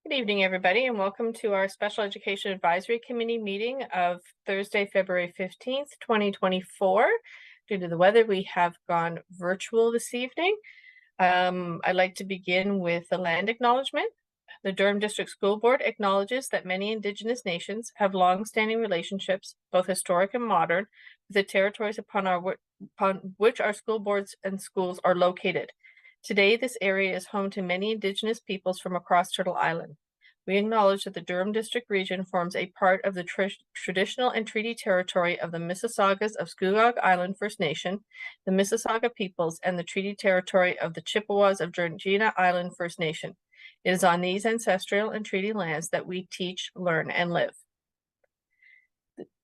Good evening, everybody, and welcome to our Special Education Advisory Committee meeting of Thursday, February 15th, 2024. Due to the weather, we have gone virtual this evening. I'd like to begin with the land acknowledgement. The Durham District School Board acknowledges that many Indigenous nations have long-standing relationships, both historic and modern, with the territories upon which our school boards and schools are located. Today, this area is home to many Indigenous peoples from across Turtle Island. We acknowledge that the Durham District region forms a part of the traditional and treaty territory of the Mississaugas of Scugog Island First Nation, the Mississauga peoples, and the treaty territory of the Chippewas of Georgina Island First Nation. It is on these ancestral and treaty lands that we teach, learn, and live.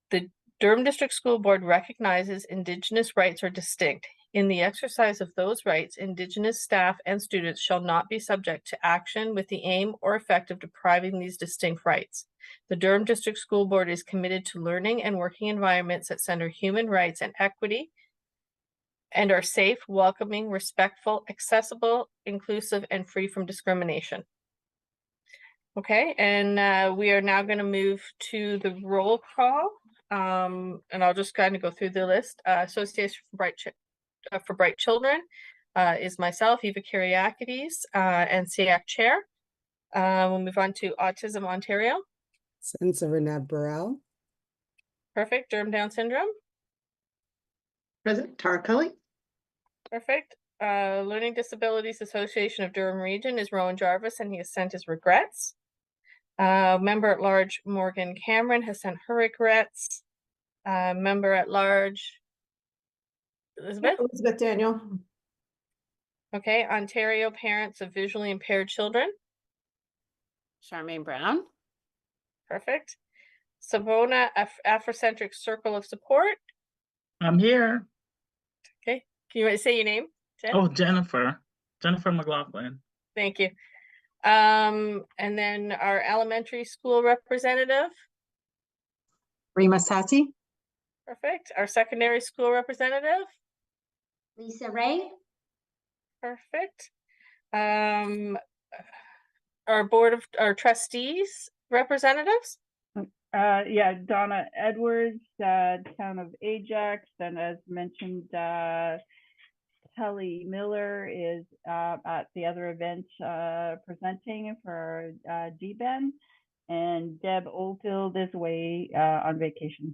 The Durham District School Board recognizes Indigenous rights are distinct. In the exercise of those rights, Indigenous staff and students shall not be subject to action with the aim or effect of depriving these distinct rights. The Durham District School Board is committed to learning and working environments that center human rights and equity and are safe, welcoming, respectful, accessible, inclusive, and free from discrimination. Okay, and we are now going to move to the roll call. And I'll just kind of go through the list. Association for Bright Children is myself, Eva Kyriakides, and SEAC Chair. We'll move on to Autism Ontario. Renab Burrell. Perfect. Durham Down Syndrome. Present. Tara Cully. Perfect. Learning Disabilities Association of Durham Region is Rowan Jarvis, and he has sent his regrets. Member at Large Morgan Cameron has sent her regrets. Member at Large Elizabeth Daniel. Okay, Ontario Parents of Visually Impaired Children. Charmaine Brown. Perfect. Savona Afrocentric Circle of Support. I'm here. Okay, can you say your name? Jen? Oh, Jennifer McLaughlin. Thank you. And then our elementary school representative. Rima Sati. Perfect. Our secondary school representative. Lisa Ray. Perfect. Our trustees representatives. Yeah, Donna Edwards, town of Ajax, and as mentioned, Kelly Miller is at the other event presenting for DBEN, and Deb Oldfield is away on vacation.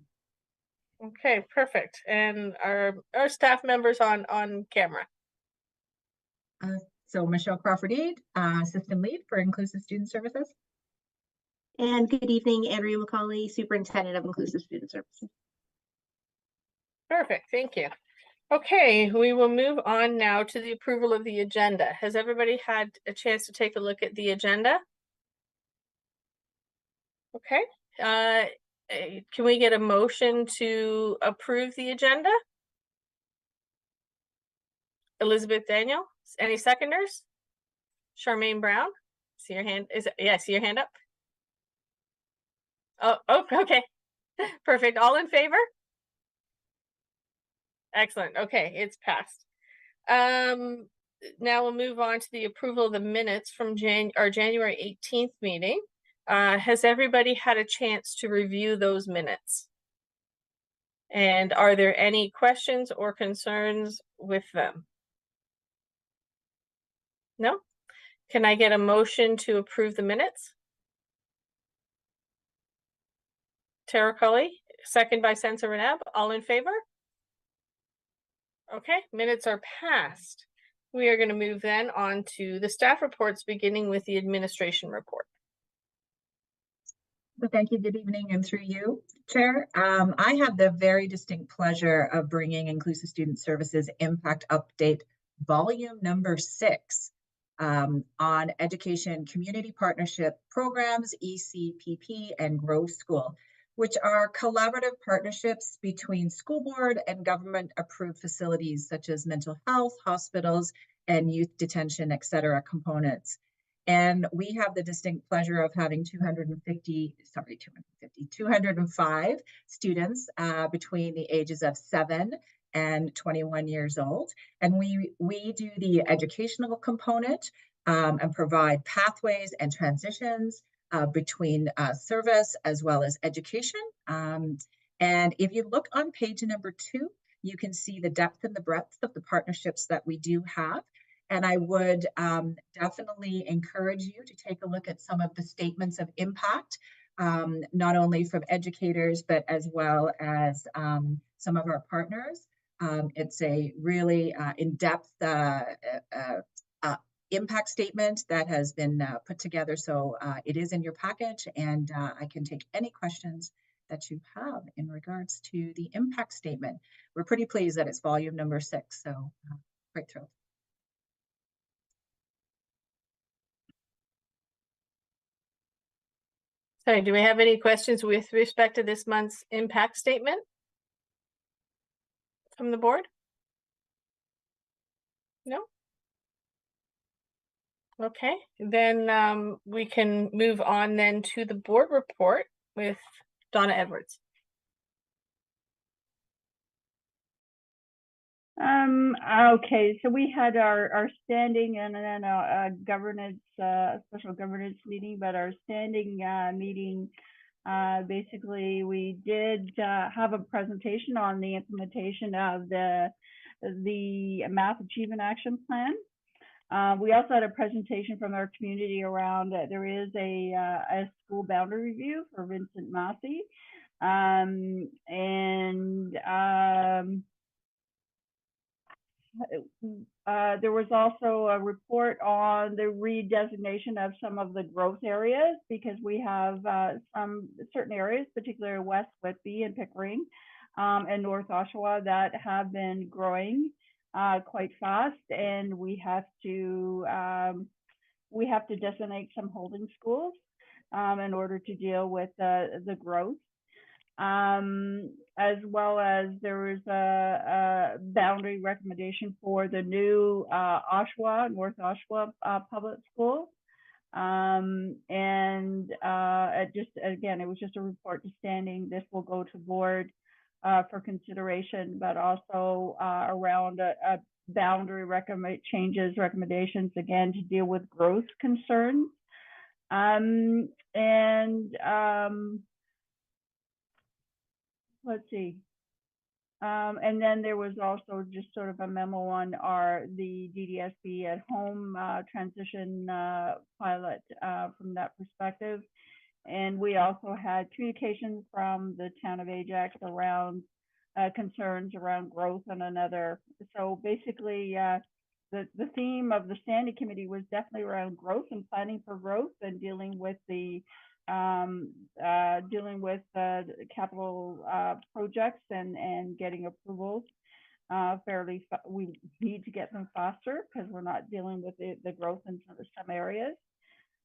Okay, perfect. And our staff members on camera. So Michelle Crawford-Aid, System Lead for Inclusive Student Services. And good evening, Andrea McCauley, Superintendent of Inclusive Student Services. Perfect, thank you. Okay, we will move on now to the approval of the agenda. Has everybody had a chance to take a look at the agenda? Okay, can we get a motion to approve the agenda? Elizabeth Daniel, any seconders? Charmaine Brown, see your hand, see your hand up? Oh, okay, perfect, all in favor? Excellent, okay, it's passed. Now we'll move on to the approval of the minutes from our January 18th meeting. Has everybody had a chance to review those minutes? And are there any questions or concerns with them? No? Can I get a motion to approve the minutes? Tara Cully, second by Sensa Renab, all in favor? Okay, minutes are passed. We are going to move then on to the staff reports, beginning with the administration report. So thank you, good evening, and through you, Chair. I have the very distinct pleasure of bringing Inclusive Student Services Impact Update Volume number 6 on Education Community Partnership Programs, ECPP, and Grow School, which are collaborative partnerships between school board and government-approved facilities such as mental health, hospitals, and youth detention, etc. components. And we have the distinct pleasure of having 205 students between the ages of 7 and 21 years old. And we do the educational component and provide pathways and transitions between service as well as education. And if you look on page number 2, you can see the depth and the breadth of the partnerships that we do have. And I would definitely encourage you to take a look at some of the statements of impact, not only from educators, but as well as some of our partners. It's a really in-depth impact statement that has been put together. So it is in your package, and I can take any questions that you have in regards to the impact statement. We're pretty pleased that it's volume number 6, so quite thrilled. Sorry, do we have any questions with respect to this month's impact statement from the board? No? Okay, then we can move on then to the board report with Donna Edwards. Okay, so we had our standing and then a governance, special governance meeting, but our standing meeting, basically we did have a presentation on the implementation of the Math Achievement Action Plan. We also had a presentation from our community around there is a school boundary review for Vincent Massey. There was also a report on the redesignation of some of the growth areas, because we have some certain areas, particularly West Whitby and Pickering and North Oshawa, that have been growing quite fast, and we have to designate some holding schools in order to deal with the growth. As well as there was a boundary recommendation for the new North Oshawa public school. It was just a report to standing. This will go to board for consideration, but also around a boundary recommendations, again, to deal with growth concerns. Let's see. And then there was also just sort of a memo on the DDSB at home transition pilot from that perspective. And we also had communications from the town of Ajax around concerns around growth and another. So basically, the theme of the standing committee was definitely around growth and planning for growth and dealing with the capital projects and getting approvals we need to get them faster because we're not dealing with the growth in some areas.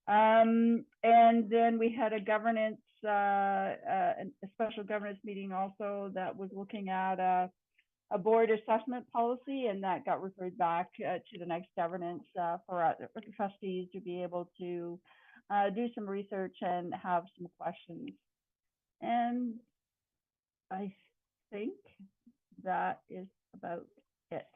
And then we had a governance, a special governance meeting also that was looking at a board assessment policy, and that got referred back to the next governance for the trustees to be able to do some research and have some questions. And I think that is about it.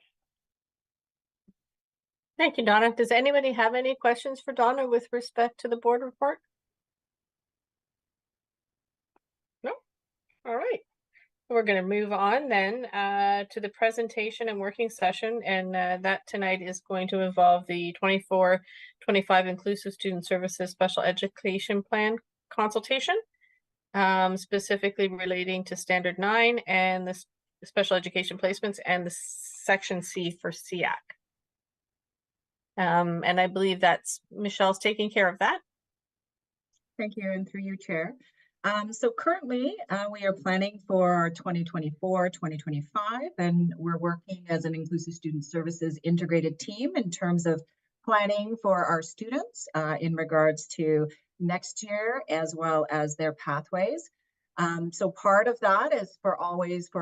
Thank you, Donna. Does anybody have any questions for Donna with respect to the board report? No? All right. We're going to move on then to the presentation and working session, and that tonight is going to involve the 24-25 Inclusive Student Services Special Education Plan consultation, specifically relating to Standard 9 and the special education placements and the Section C for SEAC. And I believe that's Michelle's taking care of that. Thank you, and through you, Chair. So currently, we are planning for our 2024-2025, and we're working as an Inclusive Student Services integrated team in terms of planning for our students in regards to next year, as well as their pathways. So part of that is for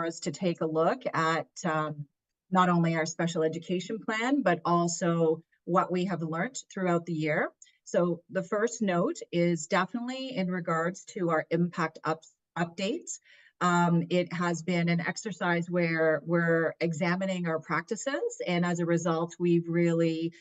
us to take a look at not only our special education plan, but also what we have learned throughout the year. So the first note is definitely in regards to our impact updates. It has been an exercise where we're examining our practices, and as a result, we've really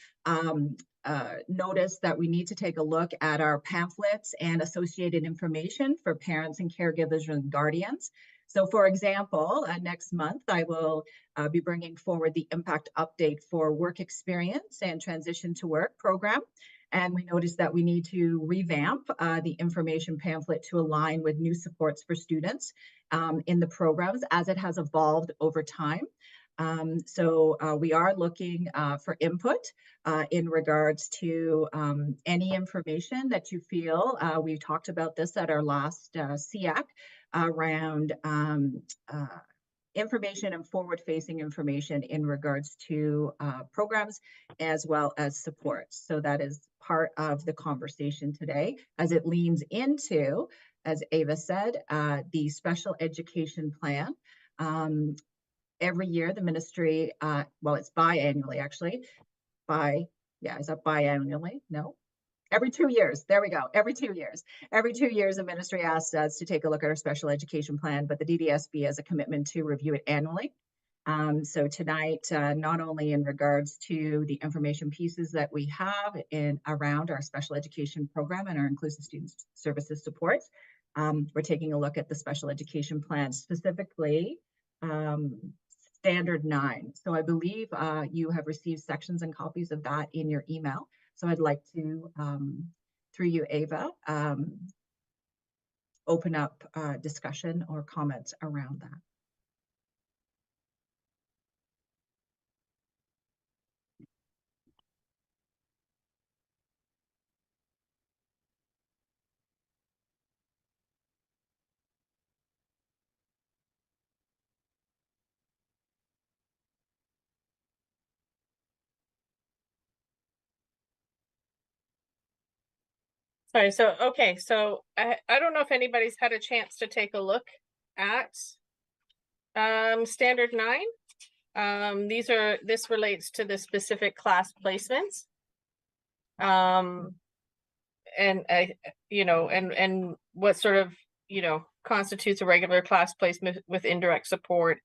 noticed that we need to take a look at our pamphlets and associated information for parents and caregivers and guardians. So for example, next month, I will be bringing forward the impact update for work experience and transition to work program. And we noticed that we need to revamp the information pamphlet to align with new supports for students in the programs as it has evolved over time. So we are looking for input in regards to any information that you feel. We talked about this at our last SEAC around information and forward-facing information in regards to programs as well as supports. So that is part of the conversation today as it leans into, as Ava said, the special education plan. Every year, the ministry, well, it's biannually actually, is that biannually? No. Every 2 years, there we go, every 2 years. Every 2 years, the ministry asks us to take a look at our special education plan, but the DDSB has a commitment to review it annually. So tonight, not only in regards to the information pieces that we have in around our special education program and our inclusive student services supports, we're taking a look at the special education plan, specifically Standard 9. So I believe you have received sections and copies of that in your email. So I'd like to, through you, Ava, open up discussion or comments around that. Sorry, so, okay, so I don't know if anybody's had a chance to take a look at Standard 9. This relates to the specific class placements. And and what sort of, constitutes a regular class placement with indirect support,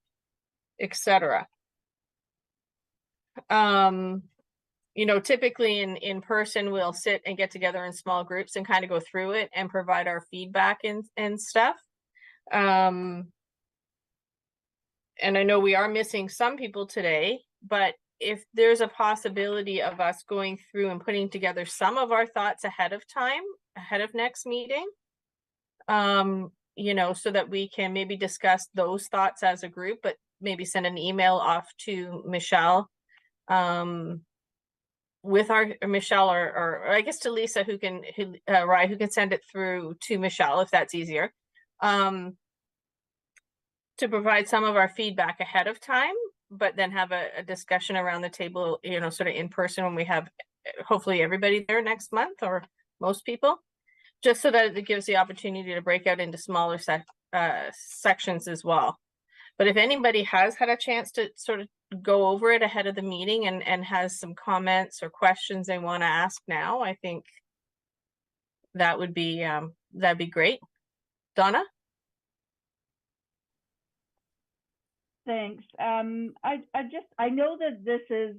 etc. Typically in person, we'll sit and get together in small groups and kind of go through it and provide our feedback and stuff. And I know we are missing some people today, but if there's a possibility of us going through and putting together some of our thoughts ahead of time, ahead of next meeting, so that we can maybe discuss those thoughts as a group, but maybe send an email off to Michelle, with our Michelle or I guess to Lisa, who can send it through to Michelle if that's easier, to provide some of our feedback ahead of time, but then have a discussion around the table, sort of in person when we have hopefully everybody there next month or most people, just so that it gives the opportunity to break out into smaller sections as well. But if anybody has had a chance to sort of go over it ahead of the meeting and has some comments or questions they want to ask now, I think that would be that'd be great. Donna? Thanks. I know that this is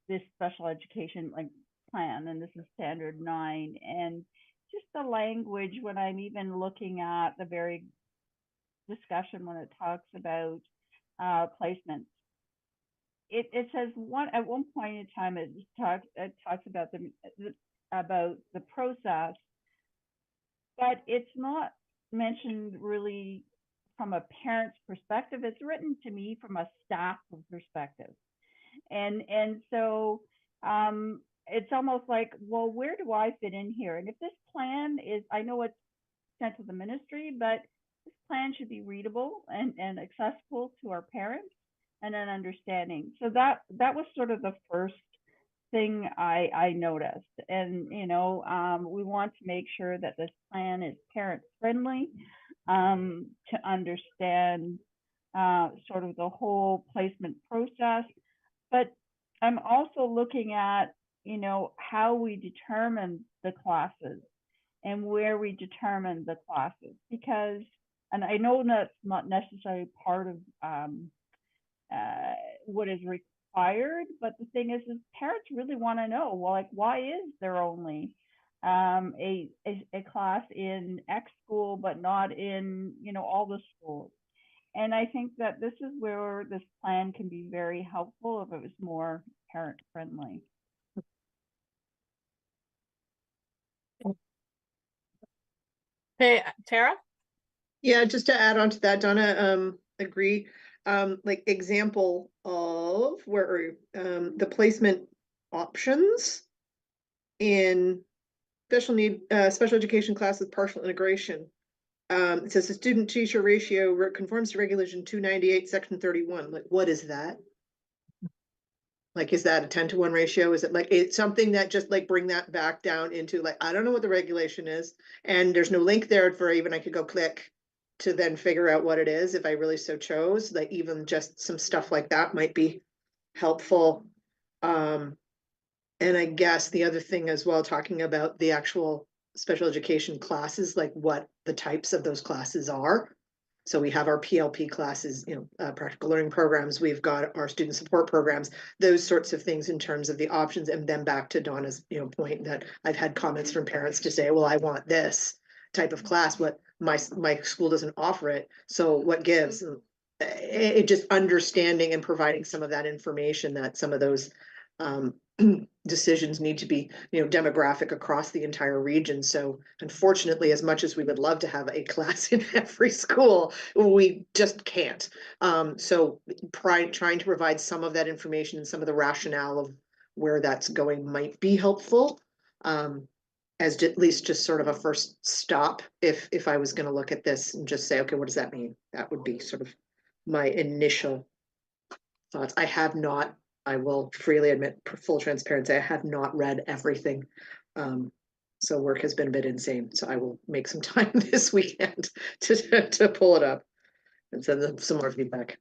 this special education plan, and this is Standard 9, and just the language when I'm even looking at the very discussion when it talks about placements. It says at one point in time it talks about the process, but it's not mentioned really from a parent's perspective. It's written to me from a staff perspective, and so it's almost like, well, where do I fit in here? And if this plan is, I know it's sent to the ministry, but this plan should be readable and accessible to our parents and an understanding. So that was sort of the first thing I noticed. And, we want to make sure that this plan is parent friendly, to understand sort of the whole placement process. But I'm also looking at, how we determine the classes and where we determine the classes, because, and I know that's not necessarily part of what is required required, but the thing is parents really want to know, well, like, why is there only a class in X school but not in, you know, all the schools? And I think that this is where this plan can be very helpful if it was more parent friendly. Hey, Tara? Yeah, just to add on to that, Donna, agree. Like example of where the placement options in special education class with partial integration. It says the student teacher ratio conforms to regulation 298, section 31. Like, what is that? Like, is that a 10-to-1 ratio? Is it like, it's something that just like bring that back down into like, I don't know what the regulation is. And there's no link there for even I could go click to then figure out what it is if I really so chose. Like even just some stuff like that might be helpful. And I guess the other thing as well, talking about the actual special education classes, like what the types of those classes are. So we have our PLP classes, you know, practical learning programs. We've got our student support programs, those sorts of things in terms of the options. And then back to Donna's, you know, point that I've had comments from parents to say, well, I want this type of class, what my school doesn't offer it. So what gives? It just understanding and providing some of that information that some of those decisions need to be, you know, demographic across the entire region. So unfortunately, as much as we would love to have a class in every school, we just can't. So trying to provide some of that information and some of the rationale of where that's going might be helpful. As at least just sort of a first stop, if I was going to look at this and just say, okay, what does that mean? That would be sort of my initial thoughts. I will freely admit, full transparency, I have not read everything. So work has been a bit insane. So I will make some time this weekend to pull it up and send them some more feedback.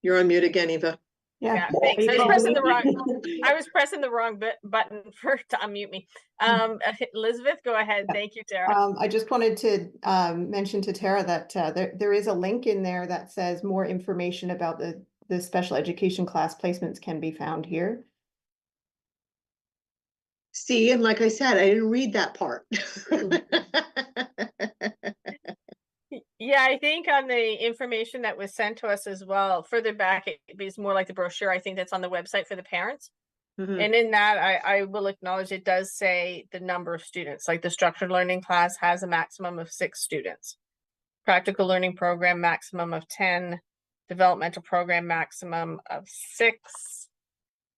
You're on mute again, Eva. Yeah, thanks. I was pressing the wrong button to unmute me. Elizabeth, go ahead. Thank you, Tara. I just wanted to mention to Tara that there is a link in there that says more information about the special education class placements can be found here. See, and like I said, I didn't read that part. Yeah, I think on the information that was sent to us as well, further back, it is more like the brochure, I think that's on the website for the parents. And in that, I will acknowledge it does say the number of students, like the structured learning class has a maximum of 6 students. Practical learning program, maximum of 10. Developmental program, maximum of 6.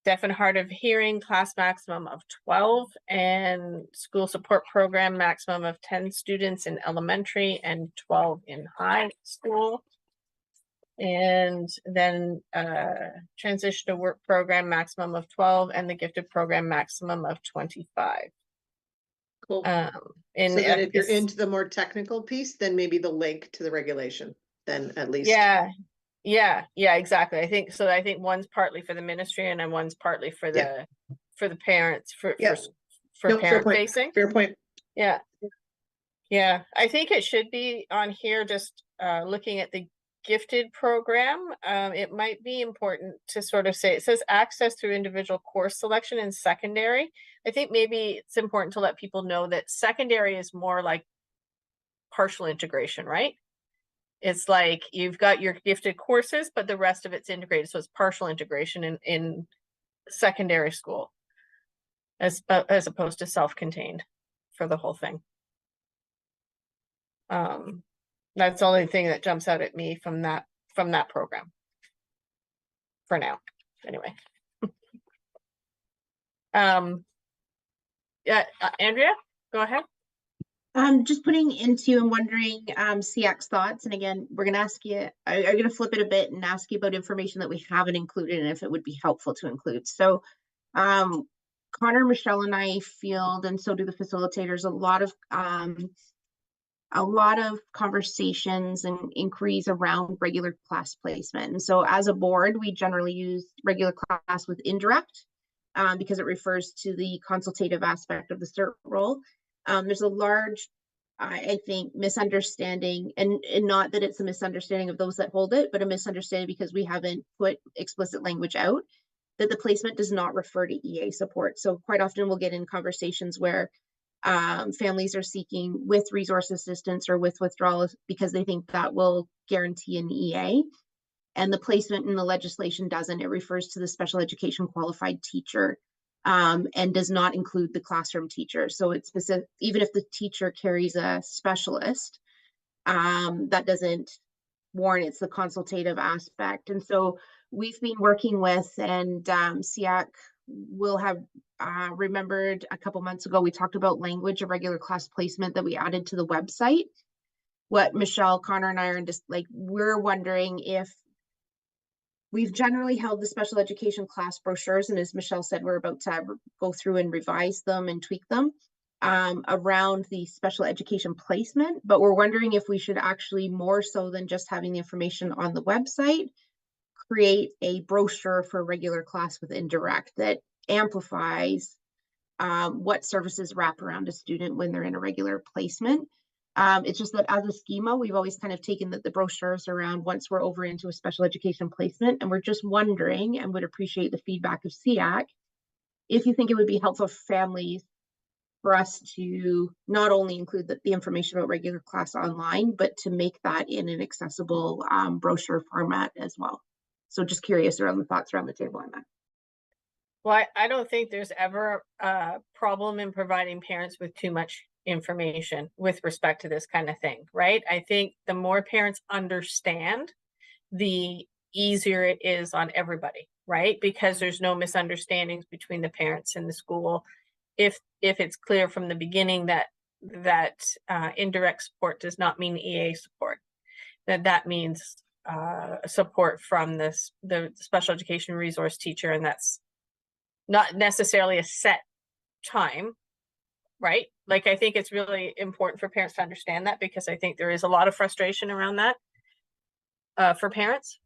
Deaf and hard of hearing class maximum of 12, and school support program maximum of 10 students in elementary and 12 in high school. And then transition to work program maximum of 12, and the gifted program maximum of 25. Cool. So then if you're into the more technical piece, then maybe the link to the regulation, then at least. Yeah, exactly. I think so. I think one's partly for the ministry and then one's partly for the parents for parent facing. Fair point. Yeah. I think it should be on here. Just looking at the gifted program, it might be important to sort of say, it says access through individual course selection in secondary. I think maybe it's important to let people know that secondary is more like partial integration, right? It's like you've got your gifted courses, but the rest of it's integrated. So it's partial integration in secondary school as opposed to self-contained for the whole thing. That's the only thing that jumps out at me from that program for now. Anyway. Yeah, Andrea, go ahead. Just putting into and wondering SEAC's thoughts, and again, we're going to ask you, I'm going to flip it a bit and ask you about information that we haven't included and if it would be helpful to include. So Connor, Michelle, and I field, and so do the facilitators, a lot of conversations and inquiries around regular class placement. And so as a board, we generally use regular class with indirect because it refers to the consultative aspect of the CERT role. There's a large I think misunderstanding, and not that it's a misunderstanding of those that hold it, but a misunderstanding because we haven't put explicit language out that the placement does not refer to EA support. So quite often we'll get in conversations where families are seeking with resource assistance or with withdrawal because they think that will guarantee an EA. And the placement in the legislation doesn't. It refers to the special education qualified teacher and does not include the classroom teacher. So it's specific, even if the teacher carries a specialist, that doesn't warrant, it's the consultative aspect. And so we've been working with, and SEAC will have remembered a couple months ago, we talked about language of regular class placement that we added to the website. What Michelle, Connor, and I are just like, we're wondering if we've generally held the special education class brochures, and as Michelle said, we're about to go through and revise them and tweak them around the special education placement, but we're wondering if we should actually, more so than just having the information on the website, create a brochure for regular class with indirect that amplifies what services wrap around a student when they're in a regular placement. It's just that as a schema, we've always kind of taken the brochures around once we're over into a special education placement, and we're just wondering and would appreciate the feedback of SEAC if you think it would be helpful for families for us to not only include the information about regular class online, but to make that in an accessible brochure format as well. So just curious around the thoughts around the table on that. Well, I don't think there's ever a problem in providing parents with too much information with respect to this kind of thing, right? I think the more parents understand, the easier it is on everybody, right? Because there's no misunderstandings between the parents and the school. If it's clear from the beginning that indirect support does not mean EA support, that means support from the special education resource teacher, and that's not necessarily a set time, right? Like, I think it's really important for parents to understand that, because I think there is a lot of frustration around that for parents.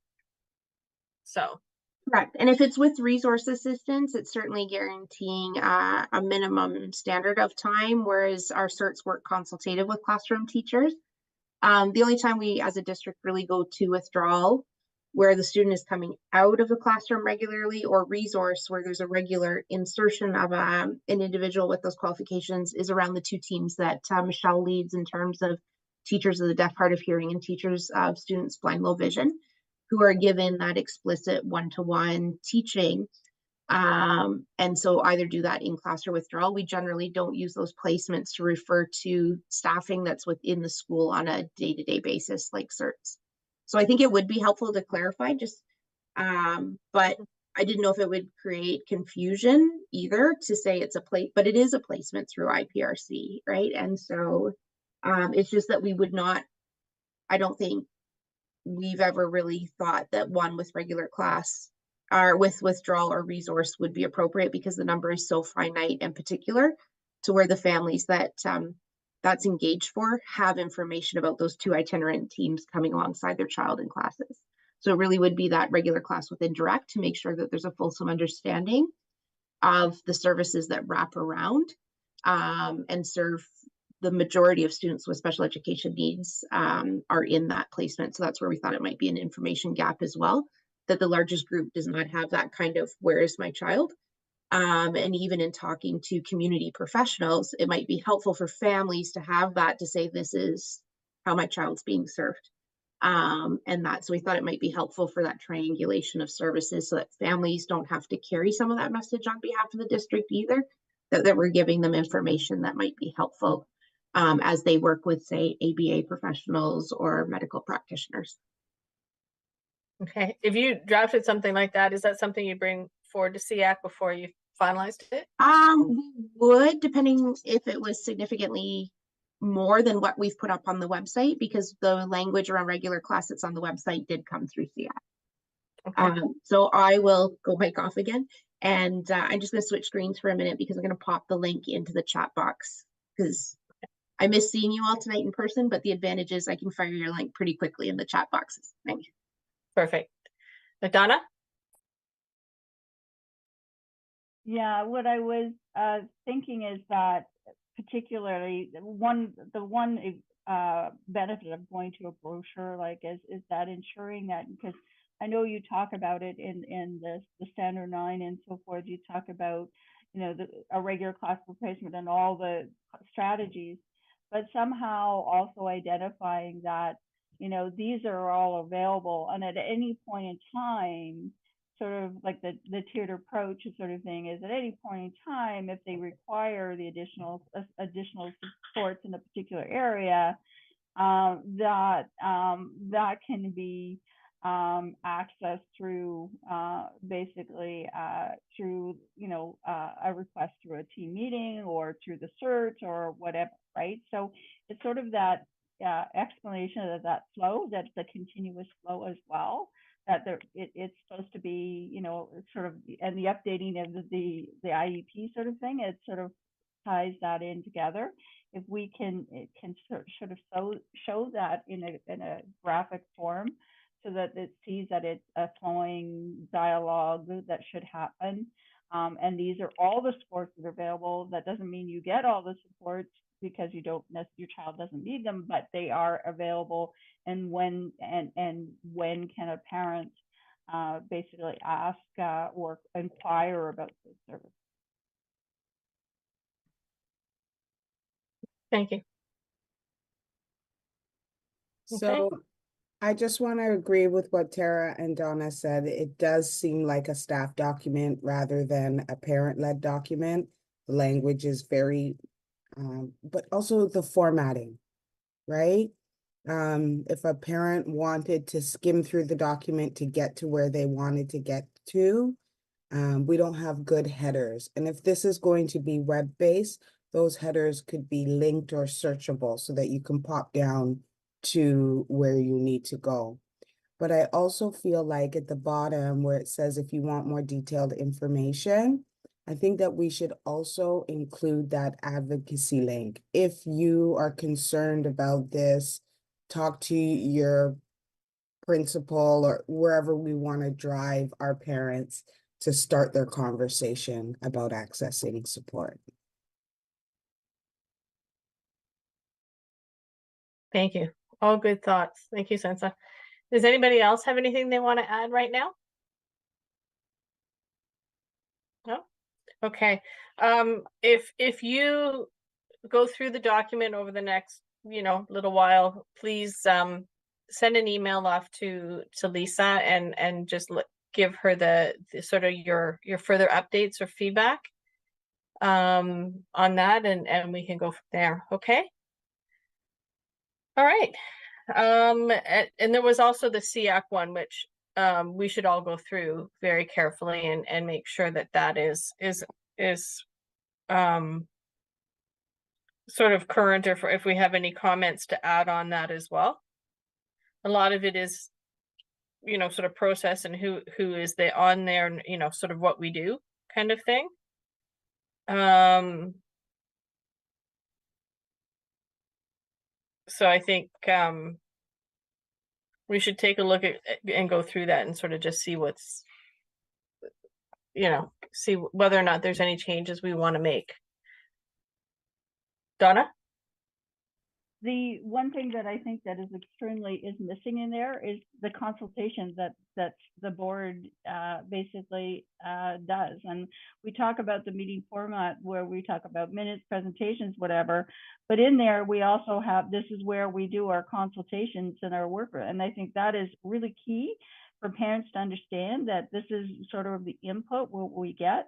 So. Correct. And if it's with resource assistance, it's certainly guaranteeing a minimum standard of time, whereas our certs work consultative with classroom teachers. The only time we as a district really go to withdrawal, where the student is coming out of the classroom regularly, or resource where there's a regular insertion of an individual with those qualifications, is around the two teams that Michelle leads in terms of teachers of the deaf, hard of hearing and teachers of students blind, low vision, who are given that explicit one-to-one teaching. And so either do that in class or withdrawal. We generally don't use those placements to refer to staffing that's within the school on a day-to-day basis like certs. So I think it would be helpful to clarify, just but I didn't know if it would create confusion either to say it's a place, but it is a placement through IPRC, right? And so it's just that we would not, I don't think we've ever really thought that one with regular class or with withdrawal or resource would be appropriate, because the number is so finite and particular to where the families that that's engaged for have information about those two itinerant teams coming alongside their child in classes. So it really would be that regular class with indirect to make sure that there's a fulsome understanding of the services that wrap around and serve the majority of students with special education needs are in that placement. So that's where we thought it might be an information gap as well, that the largest group does not have that kind of, where is my child? And even in talking to community professionals, it might be helpful for families to have that, to say, this is how my child's being served. And so we thought it might be helpful for that triangulation of services, so that families don't have to carry some of that message on behalf of the district either, that we're giving them information that might be helpful as they work with, say, ABA professionals or medical practitioners. Okay, if you drafted something like that, is that something you bring forward to SEAC before you finalized it? We would, depending if it was significantly more than what we've put up on the website, because the language around regular class that's on the website did come through SEAC. Okay. So I will go mic off again, and I'm just going to switch screens for a minute because I'm going to pop the link into the chat box, because I miss seeing you all tonight in person, but the advantage is I can fire your link pretty quickly in the chat boxes. Thank you. Perfect. Donna? Yeah, what I was thinking is that particularly the one benefit of going to a brochure like is that ensuring that, because I know you talk about it in the standard 9 and so forth, you talk about, you know, a regular class replacement and all the strategies, but somehow also identifying that, you know, these are all available, and at any point in time, sort of like the tiered approach sort of thing is, at any point in time, if they require the additional supports in a particular area, that can be accessed through basically through, you know, a request through a team meeting or through the search or whatever, right? So it's sort of that explanation of that flow, that's the continuous flow as well, that it's supposed to be, you know, sort of, and the updating of the IEP sort of thing, it sort of ties that in together. If we can, it can sort of show that in a graphic form, so that it sees that it's a flowing dialogue that should happen. And these are all the supports that are available. That doesn't mean you get all the supports because you don't, your child doesn't need them, but they are available. And when can a parent basically ask or inquire about those services? Thank you. So I just want to agree with what Tara and Donna said. It does seem like a staff document rather than a parent-led document. The language is very, but also the formatting, right? If a parent wanted to skim through the document to get to where they wanted to get to, we don't have good headers. And if this is going to be web-based, those headers could be linked or searchable so that you can pop down to where you need to go. But I also feel like at the bottom where it says if you want more detailed information, I think that we should also include that advocacy link. If you are concerned about this, talk to your principal or wherever we want to drive our parents to start their conversation about accessing support. Thank you. All good thoughts. Thank you, Sansa. Does anybody else have anything they want to add right now? No? Okay. If you go through the document over the next, you know, little while, please send an email off to Lisa and just give her the sort of your further updates or feedback on that, and we can go from there. Okay. All right. And there was also the SEAC one, which we should all go through very carefully and make sure that that is sort of current, or if we have any comments to add on that as well. A lot of it is, you know, sort of process and who is on there, and, you know, sort of what we do kind of thing. So I think we should take a look at and go through that and sort of just see what's, you know, see whether or not there's any changes we want to make. Donna? The one thing that I think that is missing in there is the consultation that the board basically does. And we talk about the meeting format where we talk about minutes, presentations, whatever, but in there we also have, this is where we do our consultations and our work. And I think that is really key for parents to understand, that this is sort of the input what we get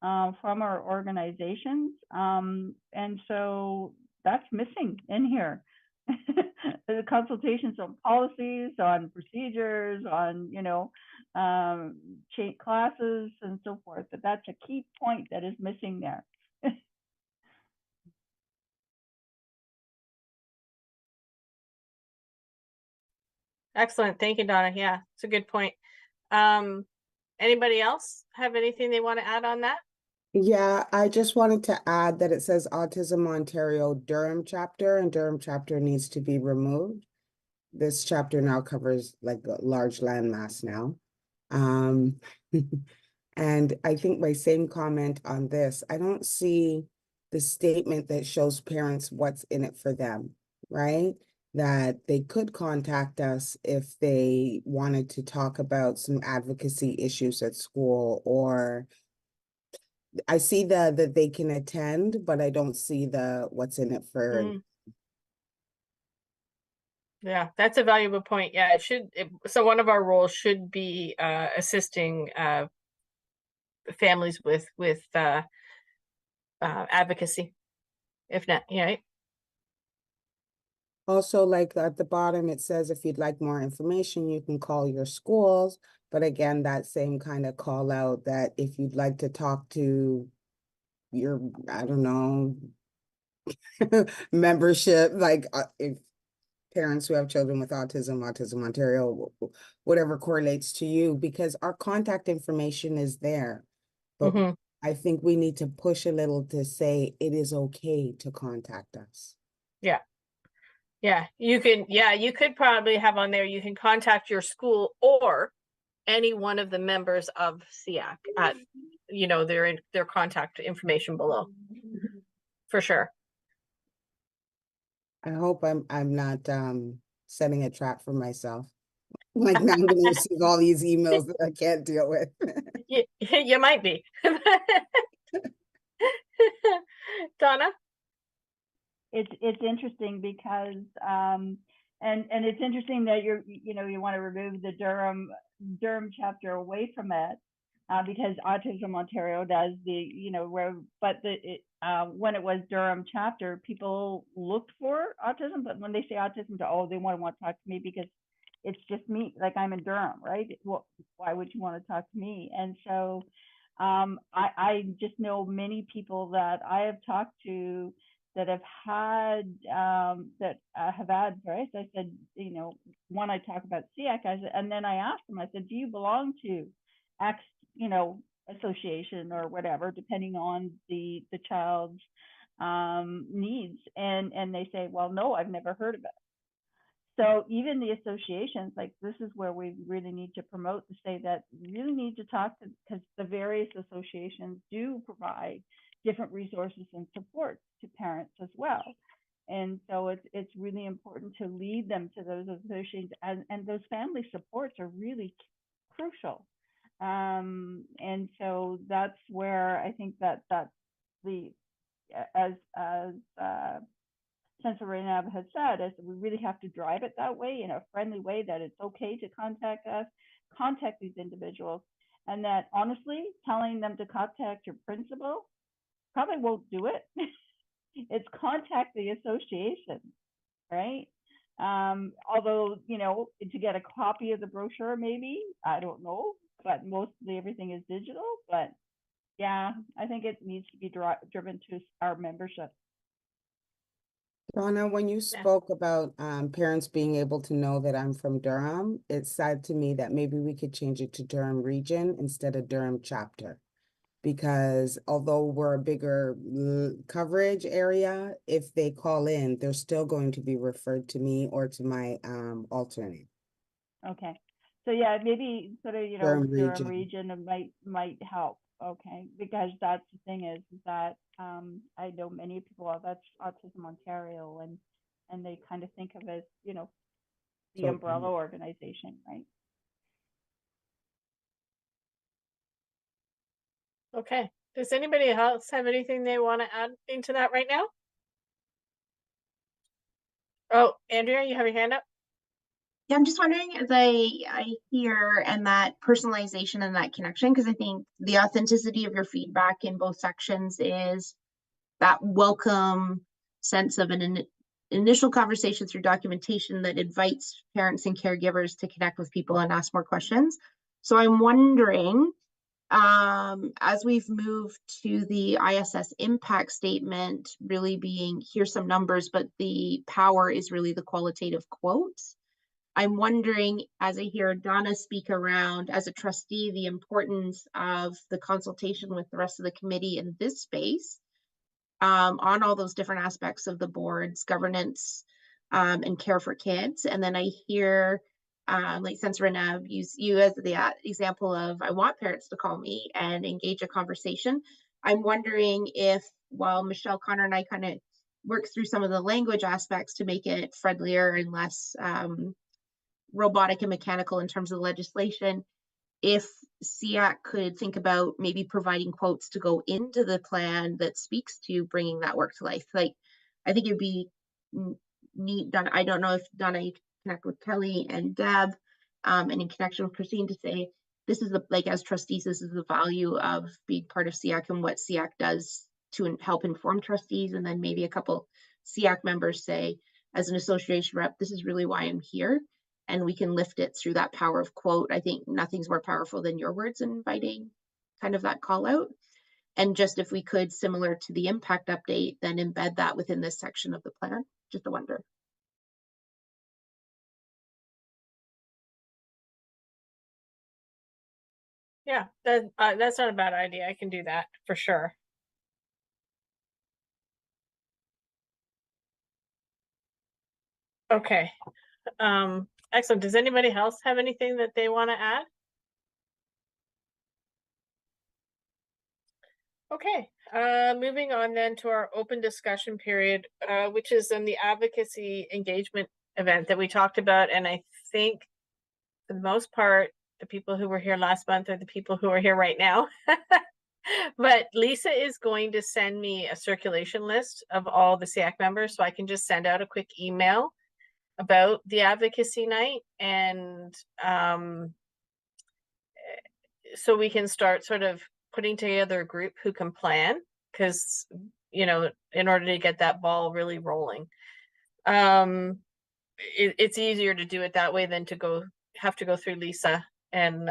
from our organizations. And so that's missing in here. The consultations on policies, on procedures, on, you know, change classes and so forth. But that's a key point that is missing there. Excellent. Thank you, Donna. Yeah, it's a good point. Anybody else have anything they want to add on that? Yeah, I just wanted to add that it says Autism Ontario Durham chapter, and Durham chapter needs to be removed. This chapter now covers like a large landmass now. And I think my same comment on this, I don't see the statement that shows parents what's in it for them, right? That they could contact us if they wanted to talk about some advocacy issues at school, or I see that they can attend, but I don't see the what's in it for. Mm. Yeah, that's a valuable point. Yeah, so one of our roles should be assisting families with advocacy, if not, yeah. Also, like at the bottom, it says if you'd like more information, you can call your schools. But again, that same kind of call out that if you'd like to talk to your, I don't know, membership, like if parents who have children with autism, Autism Ontario, whatever correlates to you, because our contact information is there. But Mhm. I think we need to push a little to say it is okay to contact us. Yeah. Yeah, you could probably have on there, you can contact your school or any one of the members of SEAC at, their contact information below. For sure. I hope I'm not setting a trap for myself. Like now I'm gonna receive all these emails that I can't deal with. You might be. Donna? It's interesting because and it's interesting that you want to remove the Durham chapter away from it because Autism Ontario does when it was Durham chapter, people looked for autism, but when they say autism, they want to talk to me because it's just me, like I'm in Durham, right? Well, why would you want to talk to me? And so I just know many people that I have talked to that have had right. So I said, when I talk about SEAC, and then I asked them, I said, do you belong to X, association or whatever, depending on the child's needs, and they say, well, no, I've never heard of it. So even the associations, like this is where we really need to promote to say that we really need to talk to, because the various associations do provide different resources and support to parents as well. And so it's really important to lead them to those associations, and those family supports are really crucial. And so that's where I think that the as Senator Raynab has said, is we really have to drive it that way, in a friendly way, that it's okay to contact us, contact these individuals, and that honestly, telling them to contact your principal probably won't do it. It's contact the association, right? Although, to get a copy of the brochure, maybe, I don't know, but mostly everything is digital. But yeah, I think it needs to be driven to our membership. Donna, when you spoke about parents being able to know that I'm from Durham, it said to me that maybe we could change it to Durham Region instead of Durham Chapter. Because although we're a bigger coverage area, if they call in, they're still going to be referred to me or to my alternate. Okay. So yeah, maybe sort of, Durham Durham Region. region might help. Okay, because that's the thing is that I know many people that's Autism Ontario, and they kind of think of it as, the umbrella organization, right? Okay. Does anybody else have anything they want to add into that right now? Oh, Andrea, you have your hand up? Yeah, I'm just wondering, as I hear and that personalization and that connection, because I think the authenticity of your feedback in both sections is that welcome sense of an initial conversation through documentation that invites parents and caregivers to connect with people and ask more questions. So I'm wondering, as we've moved to the ISS impact statement, really being here's some numbers, but the power is really the qualitative quotes. I'm wondering, as I hear Donna speak around as a trustee, the importance of the consultation with the rest of the committee in this space on all those different aspects of the board's governance and care for kids. And then I hear, like Senator Raynab, use you as the example of, I want parents to call me and engage a conversation. I'm wondering if while Michelle, Connor, and I kind of work through some of the language aspects to make it friendlier and less robotic and mechanical in terms of legislation, if SEAC could think about maybe providing quotes to go into the plan that speaks to bringing that work to life. Like, I think it'd be neat, Donna, I don't know if Donna, you can connect with Kelly and Deb, and in connection with Christine to say, this is the, like, as trustees, this is the value of being part of SEAC and what SEAC does to help inform trustees. And then maybe a couple SEAC members say, as an association rep, this is really why I'm here. And we can lift it through that power of quote. I think nothing's more powerful than your words inviting kind of that call out. And just if we could, similar to the impact update, then embed that within this section of the plan. Just a wonder. Yeah, that's not a bad idea. I can do that for sure. Okay. Excellent. Does anybody else have anything that they want to add? Okay, moving on then to our open discussion period, which is in the advocacy engagement event that we talked about. And I think for the most part, the people who were here last month are the people who are here right now. But Lisa is going to send me a circulation list of all the SEAC members, so I can just send out a quick email about the advocacy night. And so we can start sort of putting together a group who can plan, because, you know, in order to get that ball really rolling, it's easier to do it that way than to have to go through Lisa and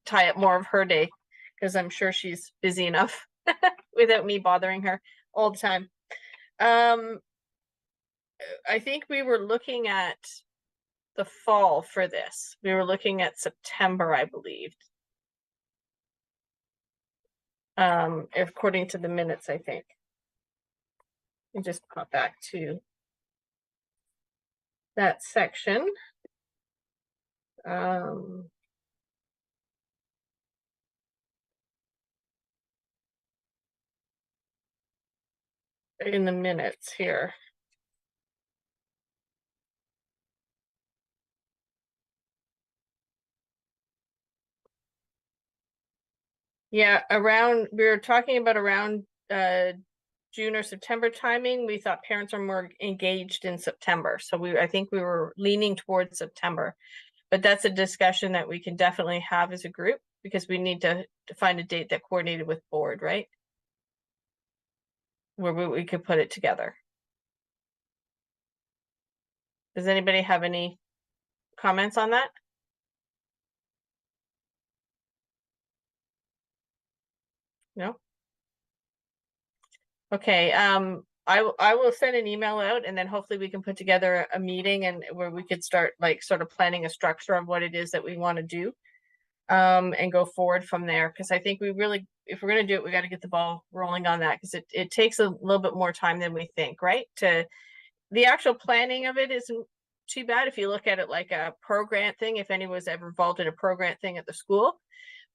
tie up more of her day, because I'm sure she's busy enough without me bothering her all the time. I think we were looking at the fall for this. We were looking at September, I believe. According to the minutes, I think. We just pop back to that section. In the minutes here. Yeah, we were talking about around June or September timing. We thought parents are more engaged in September. So I think we were leaning towards September, but that's a discussion that we can definitely have as a group, because we need to find a date that coordinated with board, right? Where we could put it together. Does anybody have any comments on that? No? Okay, I will send an email out, and then hopefully we can put together a meeting and where we could start like sort of planning a structure of what it is that we want to do, and go forward from there. Because I think we really, if we're going to do it, we got to get the ball rolling on that, because it takes a little bit more time than we think, right? The actual planning of it isn't too bad if you look at it like a pro-grant thing, if anyone was ever involved in a pro-grant thing at the school,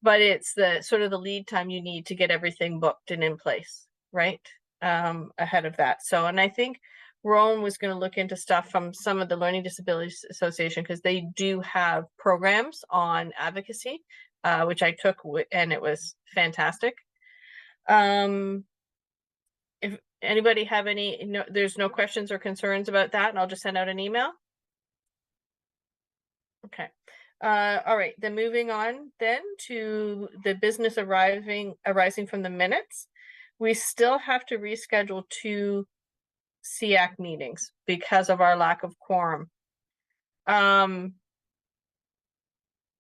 but it's the sort of the lead time you need to get everything booked and in place, right? Ahead of that. So, and I think Rowan was going to look into stuff from some of the Learning Disabilities Association, because they do have programs on advocacy, which I took, and it was fantastic. If anybody have any, there's no questions or concerns about that, and I'll just send out an email. Okay. All right, then moving on then to the business arising from the minutes. We still have to reschedule 2 SEAC meetings because of our lack of quorum.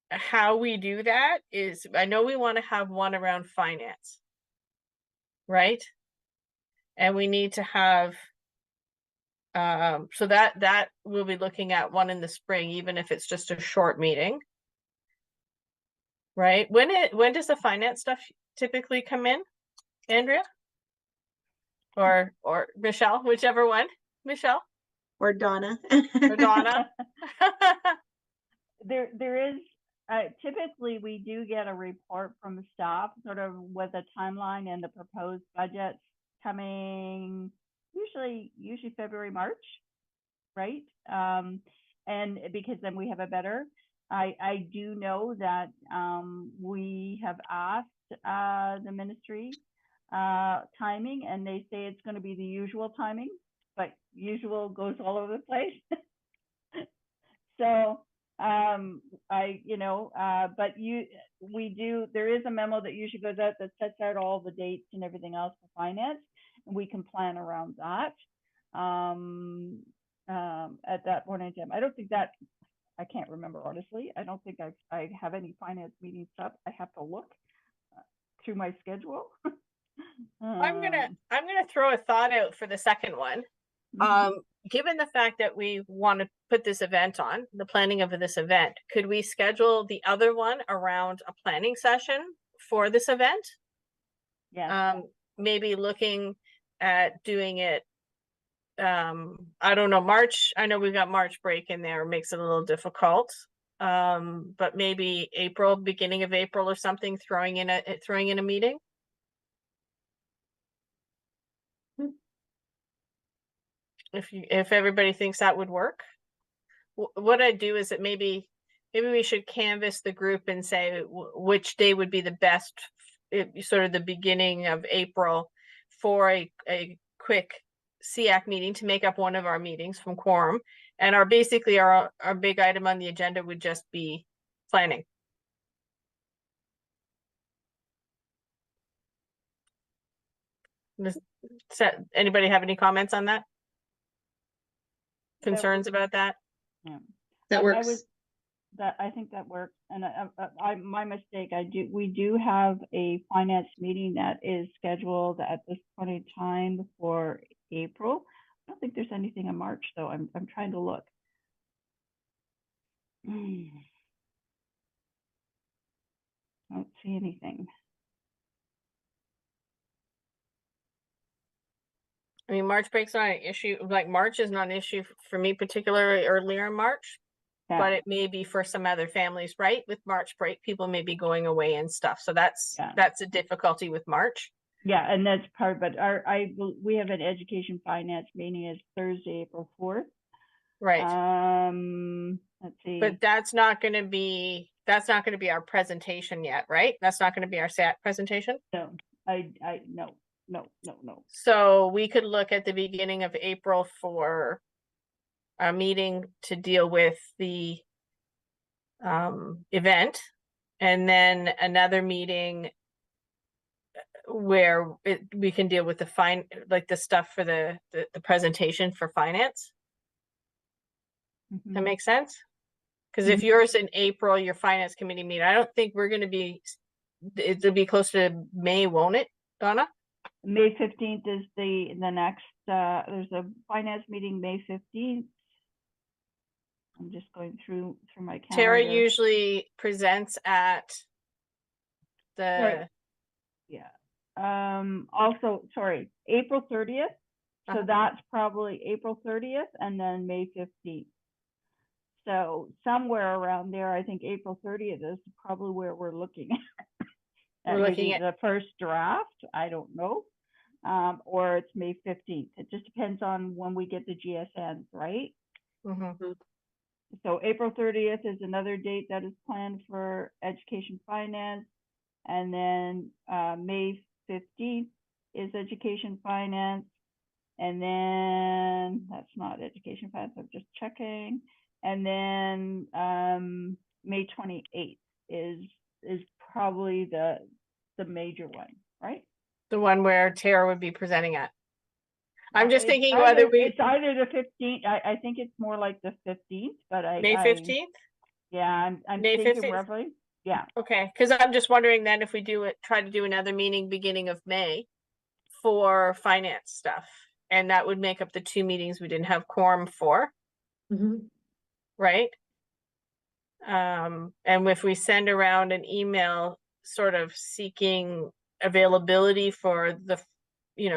How we do that is, I know we want to have one around finance, right? And we need to have, so that we'll be looking at one in the spring, even if it's just a short meeting. Right? When does the finance stuff typically come in? Andrea or Michelle, whichever one. Michelle or Donna. Or Donna. There is typically we do get a report from the staff, sort of with a timeline and the proposed budgets coming usually February, March, right? And because then we have a better, I do know that we have asked the ministry timing, and they say it's going to be the usual timing, but usual goes all over the place. So there is a memo that usually goes out that sets out all the dates and everything else for finance, and we can plan around that at that point in time. I don't think that, I can't remember honestly. I don't think I have any finance meetings up. I have to look through my schedule. I'm gonna throw a thought out for the second one. Given the fact that we want to put this event on, the planning of this event, could we schedule the other one around a planning session for this event? Yeah. Maybe looking at doing it, I don't know, March, I know we've got March break in there, makes it a little difficult. But maybe April, beginning of April or something, throwing in a meeting. If everybody thinks that would work, what I'd do is that maybe we should canvass the group and say which day would be the best, sort of the beginning of April, for a quick SEAC meeting to make up one of our meetings from quorum. And our big item on the agenda would just be planning. Anybody have any comments on that? Concerns about that? Yeah. That works. I think that works. And my mistake, we do have a finance meeting that is scheduled at this point in time for April. I don't think there's anything in March though. I'm trying to look. I don't see anything. I mean, March break's not an issue. Like, March is not an issue for me, particularly earlier in March, Yeah. but it may be for some other families, right? With March break, people may be going away and stuff. So that's a difficulty with March. Yeah, and that's part, but we have an education finance meeting is Thursday, April 4th. Right. Let's see. But that's not going to be our presentation yet, right? That's not going to be our SEAC presentation. No, no. So we could look at the beginning of April for a meeting to deal with the event, and then another meeting where we can deal with the stuff for the presentation for finance. That makes sense? Because if yours in April, your finance committee meeting, I don't think we're going to be, it'll be close to May, won't it, Donna? May 15th is the next, there's a finance meeting May 15th. I'm just going through my calendar. Tara usually presents at the... Yeah. Also, sorry, April 30th. So that's probably April 30th and then May 15th. So somewhere around there, I think April 30th is probably where we're looking at. We're looking at the first draft. I don't know. Or it's May 15th. It just depends on when we get the GSNs, right? So April 30th is another date that is planned for education finance. And then May 15th is education finance. And then that's not education finance, I'm just checking. And then May 28th is probably the major one, right? The one where Tara would be presenting at. I'm just thinking whether it's either the 15th. I think it's more like the 15th, but May 15th? Yeah, I'm May thinking 15th? roughly. Yeah. Okay, because I'm just wondering then if we try to do another meeting beginning of May for finance stuff, and that would make up the two meetings we didn't have quorum for, right? And if we send around an email sort of seeking availability for the,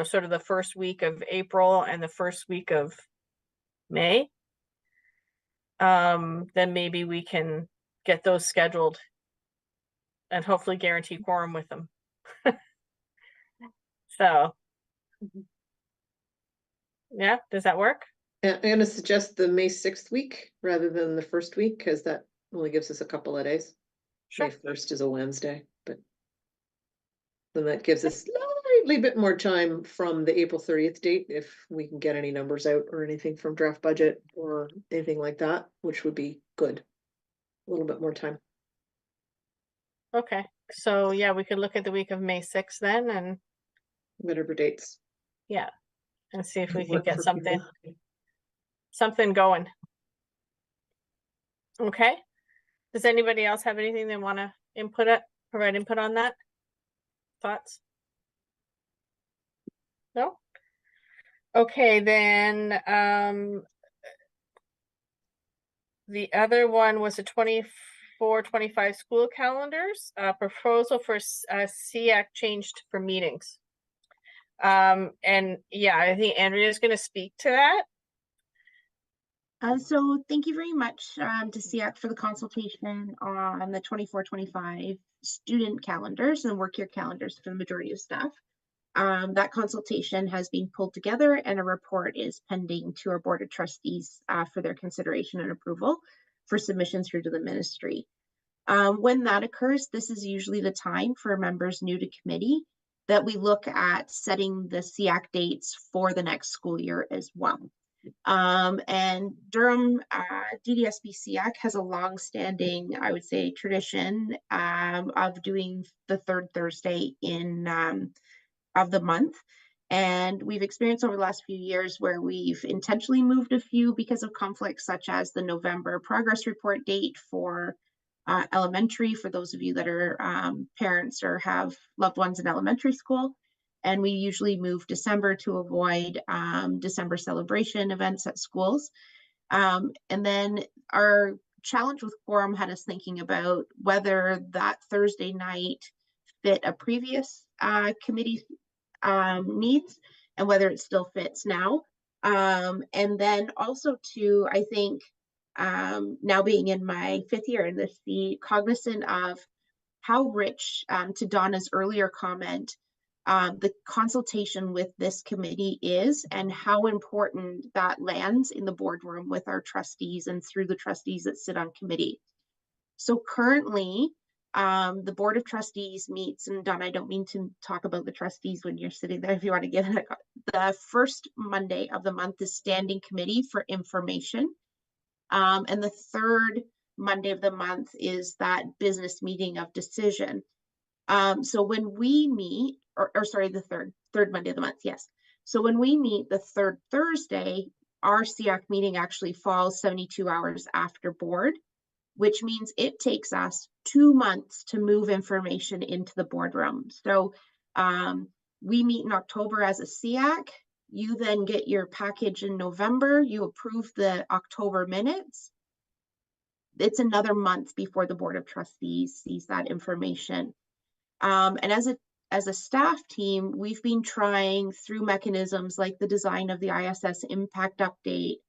sort of the first week of April and the first week of May, then maybe we can get those scheduled and hopefully guarantee quorum with them. So, yeah, does that work? I'm gonna suggest the May 6th week rather than the first week, because that only gives us a couple of days. Sure. May 1st is a Wednesday, but then that gives us slightly bit more time from the April 30th date if we can get any numbers out or anything from draft budget or anything like that, which would be good. A little bit more time. Okay, so yeah, we could look at the week of May 6th then and Whatever dates. yeah, and see if we can work get for something people. going. Okay. Does anybody else have anything they want to provide input on that? Thoughts? No? Okay, then the other one was the 24-25 school calendars, proposal for SEAC changed for meetings. And yeah, I think Andrea is going to speak to that. So thank you very much to SEAC for the consultation on the 24-25 student calendars and work year calendars for the majority of staff. That consultation has been pulled together and a report is pending to our Board of Trustees for their consideration and approval for submission through to the ministry. When that occurs, this is usually the time for members new to committee that we look at setting the SEAC dates for the next school year as well. And Durham DDSB SEAC has a long-standing, I would say, tradition of doing the third Thursday in of the month. And we've experienced over the last few years where we've intentionally moved a few because of conflicts, such as the November progress report date for elementary, for those of you that are parents or have loved ones in elementary school. And we usually move December to avoid December celebration events at schools. And then our challenge with quorum had us thinking about whether that Thursday night fit a previous committee needs and whether it still fits now. And then also too, I think now being in my 5th year in this, be cognizant of how rich, to Donna's earlier comment, the consultation with this committee is and how important that lands in the boardroom with our trustees and through the trustees that sit on committee. So currently, the Board of Trustees meets, and Donna, I don't mean to talk about the trustees when you're sitting there if you want to give it the first Monday of the month is standing committee for information. And the third Monday of the month is that business meeting of decision. So when we meet, or sorry, the third Monday of the month, yes. So when we meet the third Thursday, our SEAC meeting actually falls 72 hours after board, which means it takes us 2 months to move information into the boardroom. So we meet in October as a SEAC. You then get your package in November, you approve the October minutes. It's another month before the Board of Trustees sees that information. And as a staff team, we've been trying through mechanisms like the design of the ISS impact update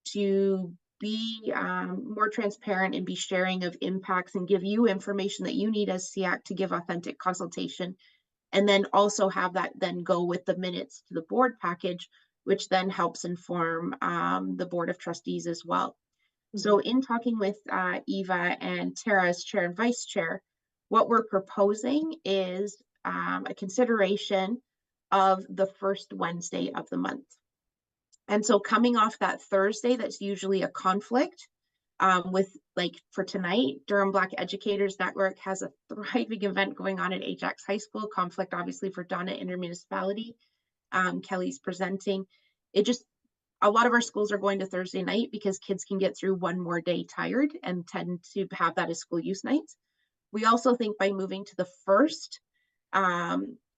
to be more transparent and be sharing of impacts and give you information that you need as SEAC to give authentic consultation. And then also have that then go with the minutes to the board package, which then helps inform the Board of Trustees as well. Mm-hmm. So in talking with Eva and Tara as chair and vice chair, what we're proposing is a consideration of the first Wednesday of the month. And so coming off that Thursday, that's usually a conflict with, like for tonight, Durham Black Educators Network has a thriving event going on at Ajax High School, conflict obviously for Donna Intermunicipality. Kelly's presenting. A lot of our schools are going to Thursday night because kids can get through one more day tired and tend to have that as school use nights. We also think by moving to the first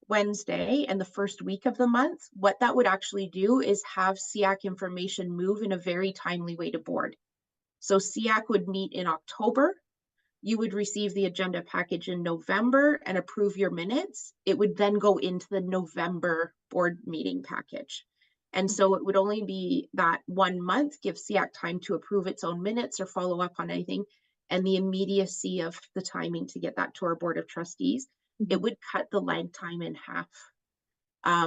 Wednesday and the first week of the month, what that would actually do is have SEAC information move in a very timely way to board. So SEAC would meet in October. You would receive the agenda package in November and approve your minutes. It would then go into the November board meeting package. And so it would only be that 1 month, give SEAC time to approve its own minutes or follow up on anything. and the immediacy of the timing to get that to our Board of Trustees, it would cut the lag time in half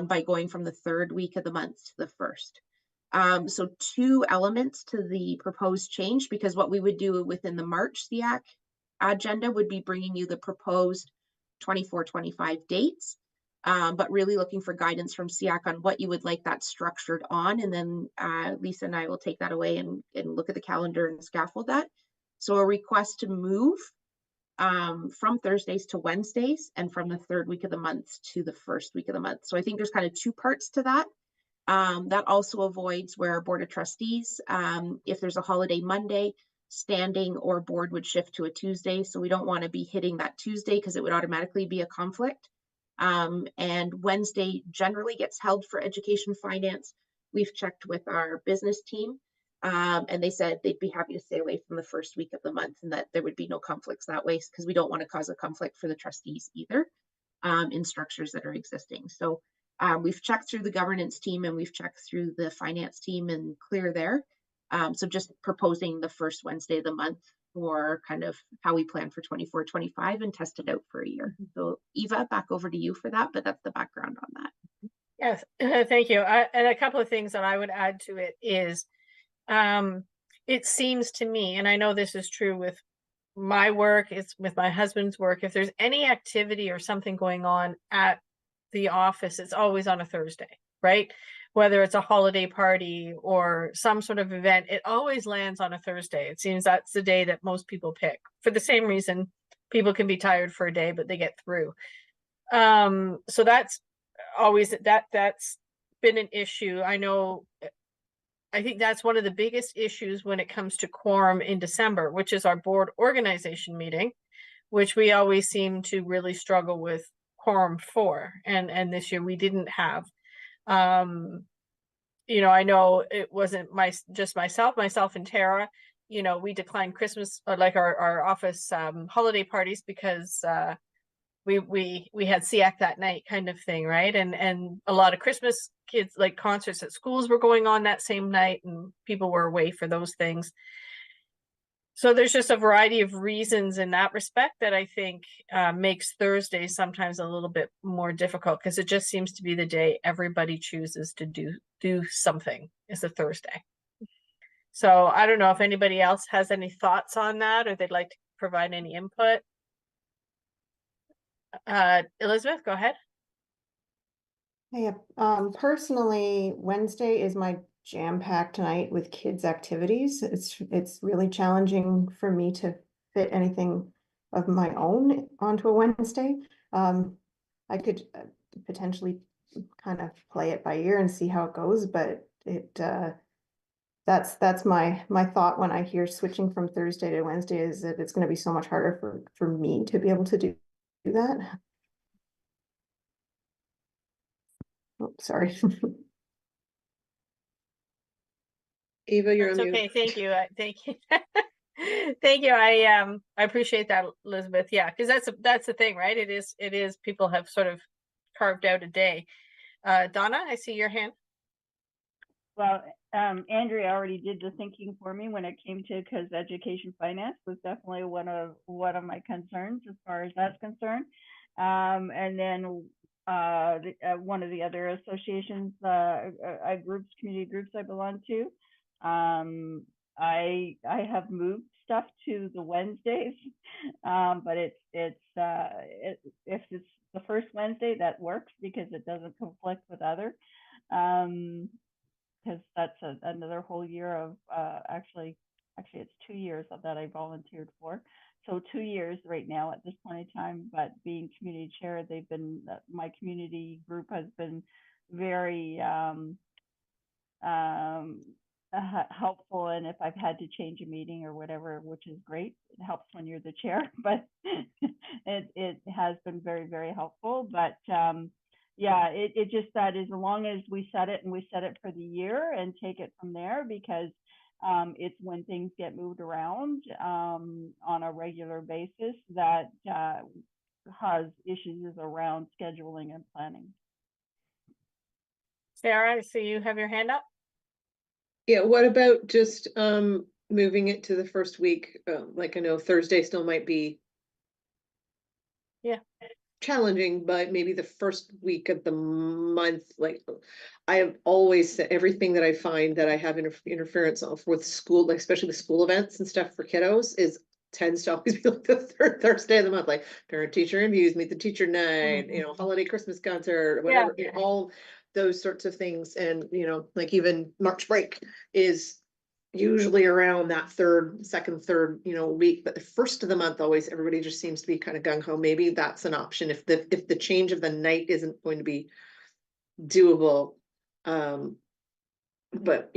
by going from the 3rd week of the month to the 1st. So 2 elements to the proposed change, because what we would do within the March SEAC agenda would be bringing you the proposed 24-25 dates, but really looking for guidance from SEAC on what you would like that structured on. And then Lisa and I will take that away and look at the calendar and scaffold that. So a request to move from Thursdays to Wednesdays, and from the 3rd week of the month to the 1st week of the month. So I think there's kind of 2 parts to that. That also avoids where our Board of Trustees, if there's a holiday Monday, standing or board would shift to a Tuesday. So we don't want to be hitting that Tuesday because it would automatically be a conflict. And Wednesday generally gets held for education finance. We've checked with our business team, and they said they'd be happy to stay away from the 1st week of the month, and that there would be no conflicts that way, because we don't want to cause a conflict for the trustees either in structures that are existing. So we've checked through the governance team and we've checked through the finance team and clear there. So just proposing the 1st Wednesday of the month for kind of how we plan for 24-25 and test it out for a year. So Eva, back over to you for that, but that's the background on that. Yes, thank you. And a couple of things that I would add to it is, it seems to me, and I know this is true with my work, it's with my husband's work, if there's any activity or something going on at the office, it's always on a Thursday, right? Whether it's a holiday party or some sort of event, it always lands on a Thursday. It seems that's the day that most people pick, for the same reason people can be tired for a day, but they get through. So that's always, that's been an issue. I think that's one of the biggest issues when it comes to quorum in December, which is our board organization meeting, which we always seem to really struggle with quorum for. And this year we didn't have. You know, I know it wasn't just myself and Tara, you know, we declined Christmas, like our office holiday parties, because we had SEAC that night, kind of thing, right? And a lot of Christmas kids, like concerts at schools, were going on that same night, and people were away for those things. So there's just a variety of reasons in that respect that I think makes Thursday sometimes a little bit more difficult, because it just seems to be the day everybody chooses to do something, is a Thursday. So I don't know if anybody else has any thoughts on that, or they'd like to provide any input. Elizabeth, go ahead. Yeah, personally, Wednesday is my jam-packed night with kids' activities. It's really challenging for me to fit anything of my own onto a Wednesday. I could potentially kind of play it by ear and see how it goes, but that's my thought when I hear switching from Thursday to Wednesday, is that it's going to be so much harder for me to be able to do that. Oh, sorry. Eva, you're That's on mute. okay. Thank you. Thank you. Thank you. I appreciate that, Elizabeth. Yeah, because that's the thing, right? It is people have sort of carved out a day. Donna, I see your hand. Well, Andrea already did the thinking for me when it came to, because education finance was definitely one of my concerns as far as that's concerned. And then one of the other associations, community groups I belong to, I have moved stuff to the Wednesdays, but if it's the 1st Wednesday, that works because it doesn't conflict with other. Because that's another whole year of actually it's 2 years that I volunteered for. So 2 years right now at this point in time, but being community chair, my community group has been very helpful. And if I've had to change a meeting or whatever, which is great, it helps when you're the chair, but it has been very, very helpful. But yeah, it just, that is, as long as we set it for the year and take it from there, because it's when things get moved around on a regular basis that has issues around scheduling and planning. Sarah, I see you have your hand up. Yeah, what about just moving it to the first week, like I know Thursday still might be. Yeah. Challenging, but maybe the first week of the month, like I have always said, everything that I find that I have interference of with school, like especially the school events and stuff for kiddos tends to always be like the third Thursday of the month, like parent teacher interviews, meet the teacher night, holiday Christmas concert, whatever, all those sorts of things. And, like even March break is usually around that second, third, week, but the first of the month, always everybody just seems to be kind of gung ho. Maybe that's an option if the change of the night isn't going to be doable. But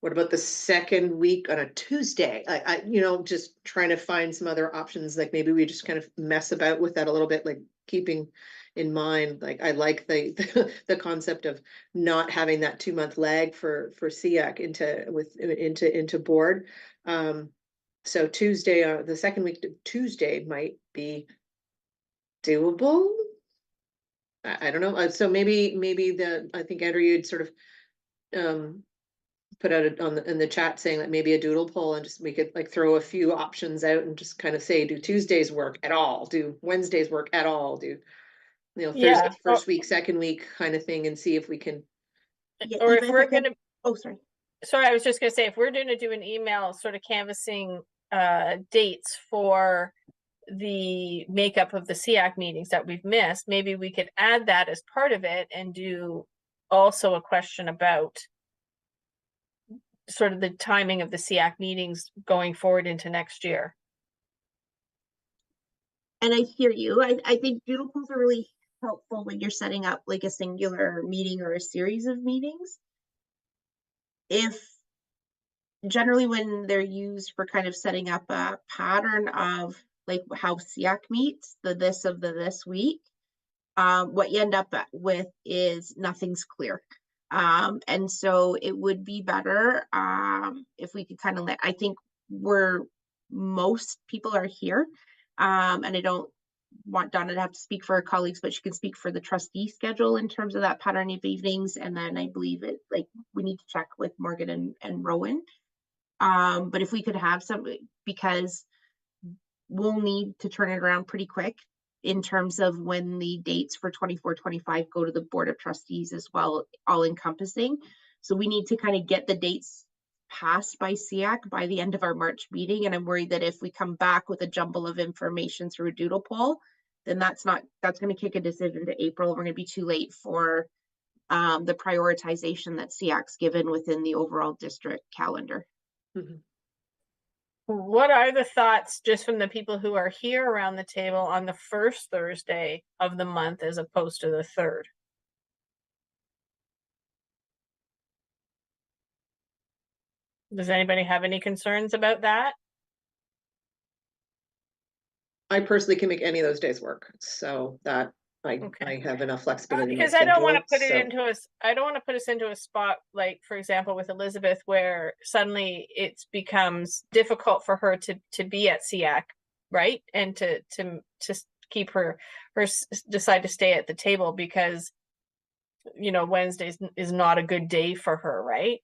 what about the second week on a Tuesday? I just trying to find some other options. Like maybe we just kind of mess about with that a little bit, like keeping in mind, like I like the concept of not having that 2-month lag for SEAC into board. So Tuesday, the second week of Tuesday might be doable. I don't know. So maybe I think Andrew, you'd sort of put out in the chat saying that maybe a doodle poll, and just we could like throw a few options out and just kind of say, do Tuesdays work at all? Do Wednesdays work at all? Do Thursday first week, second week kind of thing, and see if we can. Or if we're gonna. Oh, sorry. Sorry, I was just gonna say, if we're going to do an email sort of canvassing dates for the makeup of the SEAC meetings that we've missed, maybe we could add that as part of it and do also a question about sort of the timing of the SEAC meetings going forward into next year. And I hear you. I think doodle polls are really helpful when you're setting up like a singular meeting or a series of meetings. If generally when they're used for kind of setting up a pattern of like how SEAC meets, the this of the this week, what you end up with is nothing's clear. And so it would be better if we could kind of I think most people are here. And I don't want Donna to have to speak for her colleagues, but she can speak for the trustee schedule in terms of that pattern of evenings. And then I believe we need to check with Morgan and Rowan. But if we could have because we'll need to turn it around pretty quick in terms of when the dates for 24-25 go to the Board of Trustees as well, all encompassing. So we need to kind of get the dates passed by SEAC by the end of our March meeting. And I'm worried that if we come back with a jumble of information through a doodle poll, then that's going to kick a decision to April. We're going to be too late for the prioritization that SEAC's given within the overall district calendar. Mm-hmm. What are the thoughts just from the people who are here around the table on the first Thursday of the month as opposed to the third? Does anybody have any concerns about that? I personally can make any of those days work, so that I have enough flexibility. Because I don't want to put it into I don't want to put us into a spot like, for example, with Elizabeth, where suddenly it becomes difficult for her to be at SEAC, right? And to keep her decide to stay at the table because Wednesdays is not a good day for her, right?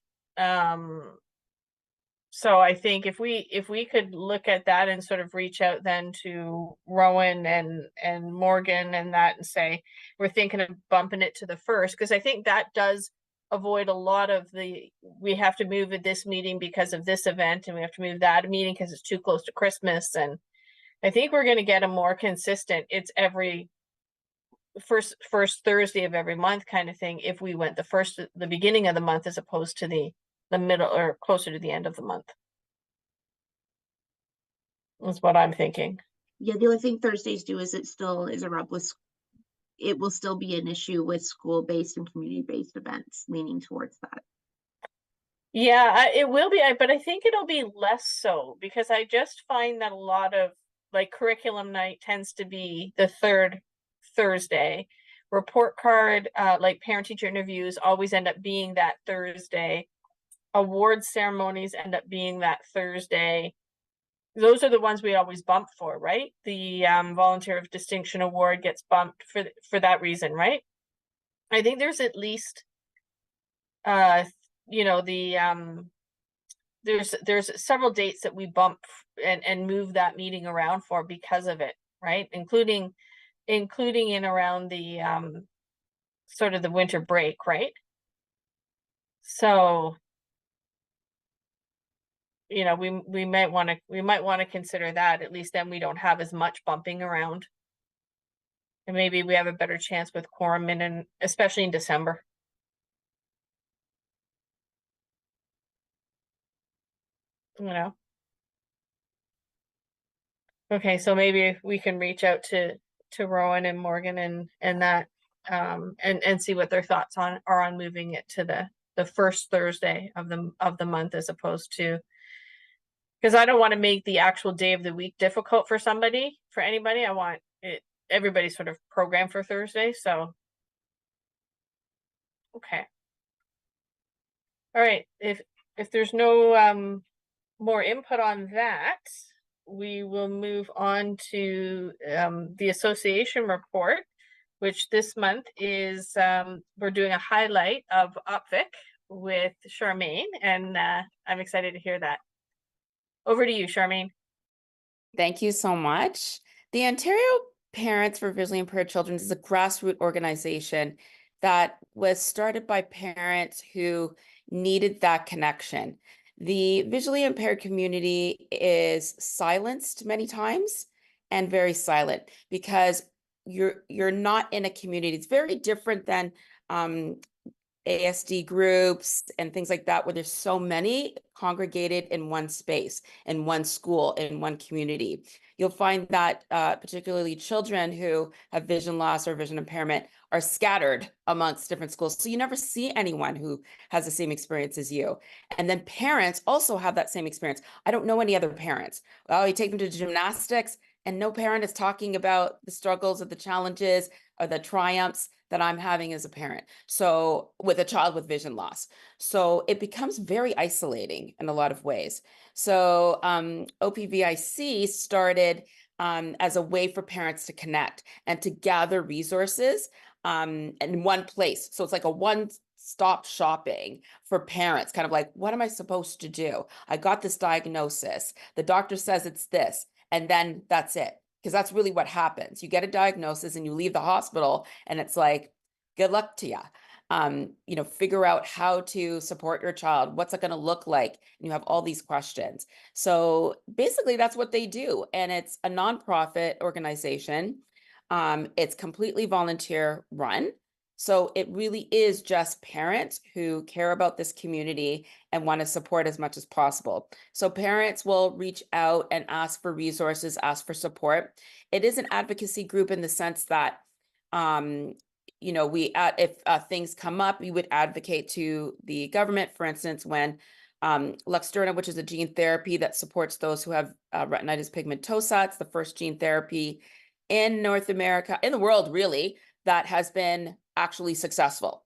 So I think if we could look at that and sort of reach out then to Rowan and Morgan and that and say, we're thinking of bumping it to the first, because I think that does avoid a lot of we have to move at this meeting because of this event, and we have to move that meeting because it's too close to Christmas. And I think we're going to get a more consistent, it's every first Thursday of every month kind of thing if we went the beginning of the month as opposed to the middle or closer to the end of the month. That's what I'm thinking. Yeah, the only thing Thursdays do is it still is a rub with, it will still be an issue with school-based and community-based events leaning towards that. Yeah, it will be, but I think it'll be less so because I just find that a lot of like curriculum night tends to be the third Thursday. Report card, like parent-teacher interviews always end up being that Thursday. Award ceremonies end up being that Thursday. Those are the ones we always bump for, right? The Volunteer of Distinction Award gets bumped for that reason, right? I think there's at least, the there's several dates that we bump and move that meeting around for because of it, right? Including in around the sort of the winter break, right? So, you know, we might want to consider that. At least then we don't have as much bumping around. And maybe we have a better chance with quorum in, especially in December. You know. Okay, so maybe we can reach out to Rowan and Morgan and that and see what their thoughts are on moving it to the first Thursday of the month as opposed to, because I don't want to make the actual day of the week difficult for anybody. I want everybody sort of programmed for Thursday. So okay. All right. If there's no more input on that, we will move on to the association report, which this month is we're doing a highlight of UPVIC with Charmaine, and I'm excited to hear that. Over to you, Charmaine. Thank you so much. The Ontario Parents for Visually Impaired Children is a grassroots organization that was started by parents who needed that connection. The visually impaired community is silenced many times and very silent because you're not in a community. It's very different than ASD groups and things like that, where there's so many congregated in one space, in one school, in one community. You'll find that particularly children who have vision loss or vision impairment are scattered amongst different schools. So you never see anyone who has the same experience as you. And then parents also have that same experience. I don't know any other parents. Well, you take them to gymnastics and no parent is talking about the struggles or the challenges or the triumphs that I'm having as a parent. So with a child with vision loss. So it becomes very isolating in a lot of ways. So OPVIC started as a way for parents to connect and to gather resources in one place. So it's like a one-stop shopping for parents, kind of like, what am I supposed to do? I got this diagnosis. The doctor says it's this, and then that's it. Because that's really what happens. You get a diagnosis and you leave the hospital and it's like, good luck to you. Figure out how to support your child. What's it going to look like? And you have all these questions. So basically that's what they do. And it's a nonprofit organization. It's completely volunteer run. So it really is just parents who care about this community and want to support as much as possible. So parents will reach out and ask for resources, ask for support. It is an advocacy group in the sense that, if things come up, we would advocate to the government. For instance, when Luxturna, which is a gene therapy that supports those who have retinitis pigmentosa, it's the first gene therapy in North America, in the world really, that has been actually successful.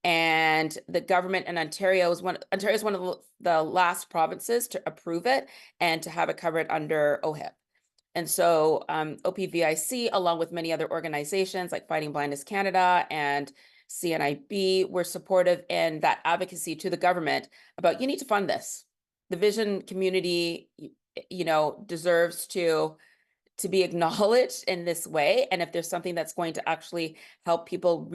And the government in Ontario is one of the last provinces to approve it and to have it covered under OHIP. And so OPVIC, along with many other organizations like Fighting Blindness Canada and CNIB, were supportive in that advocacy to the government about, you need to fund this. The vision community, deserves to be acknowledged in this way. And if there's something that's going to actually help people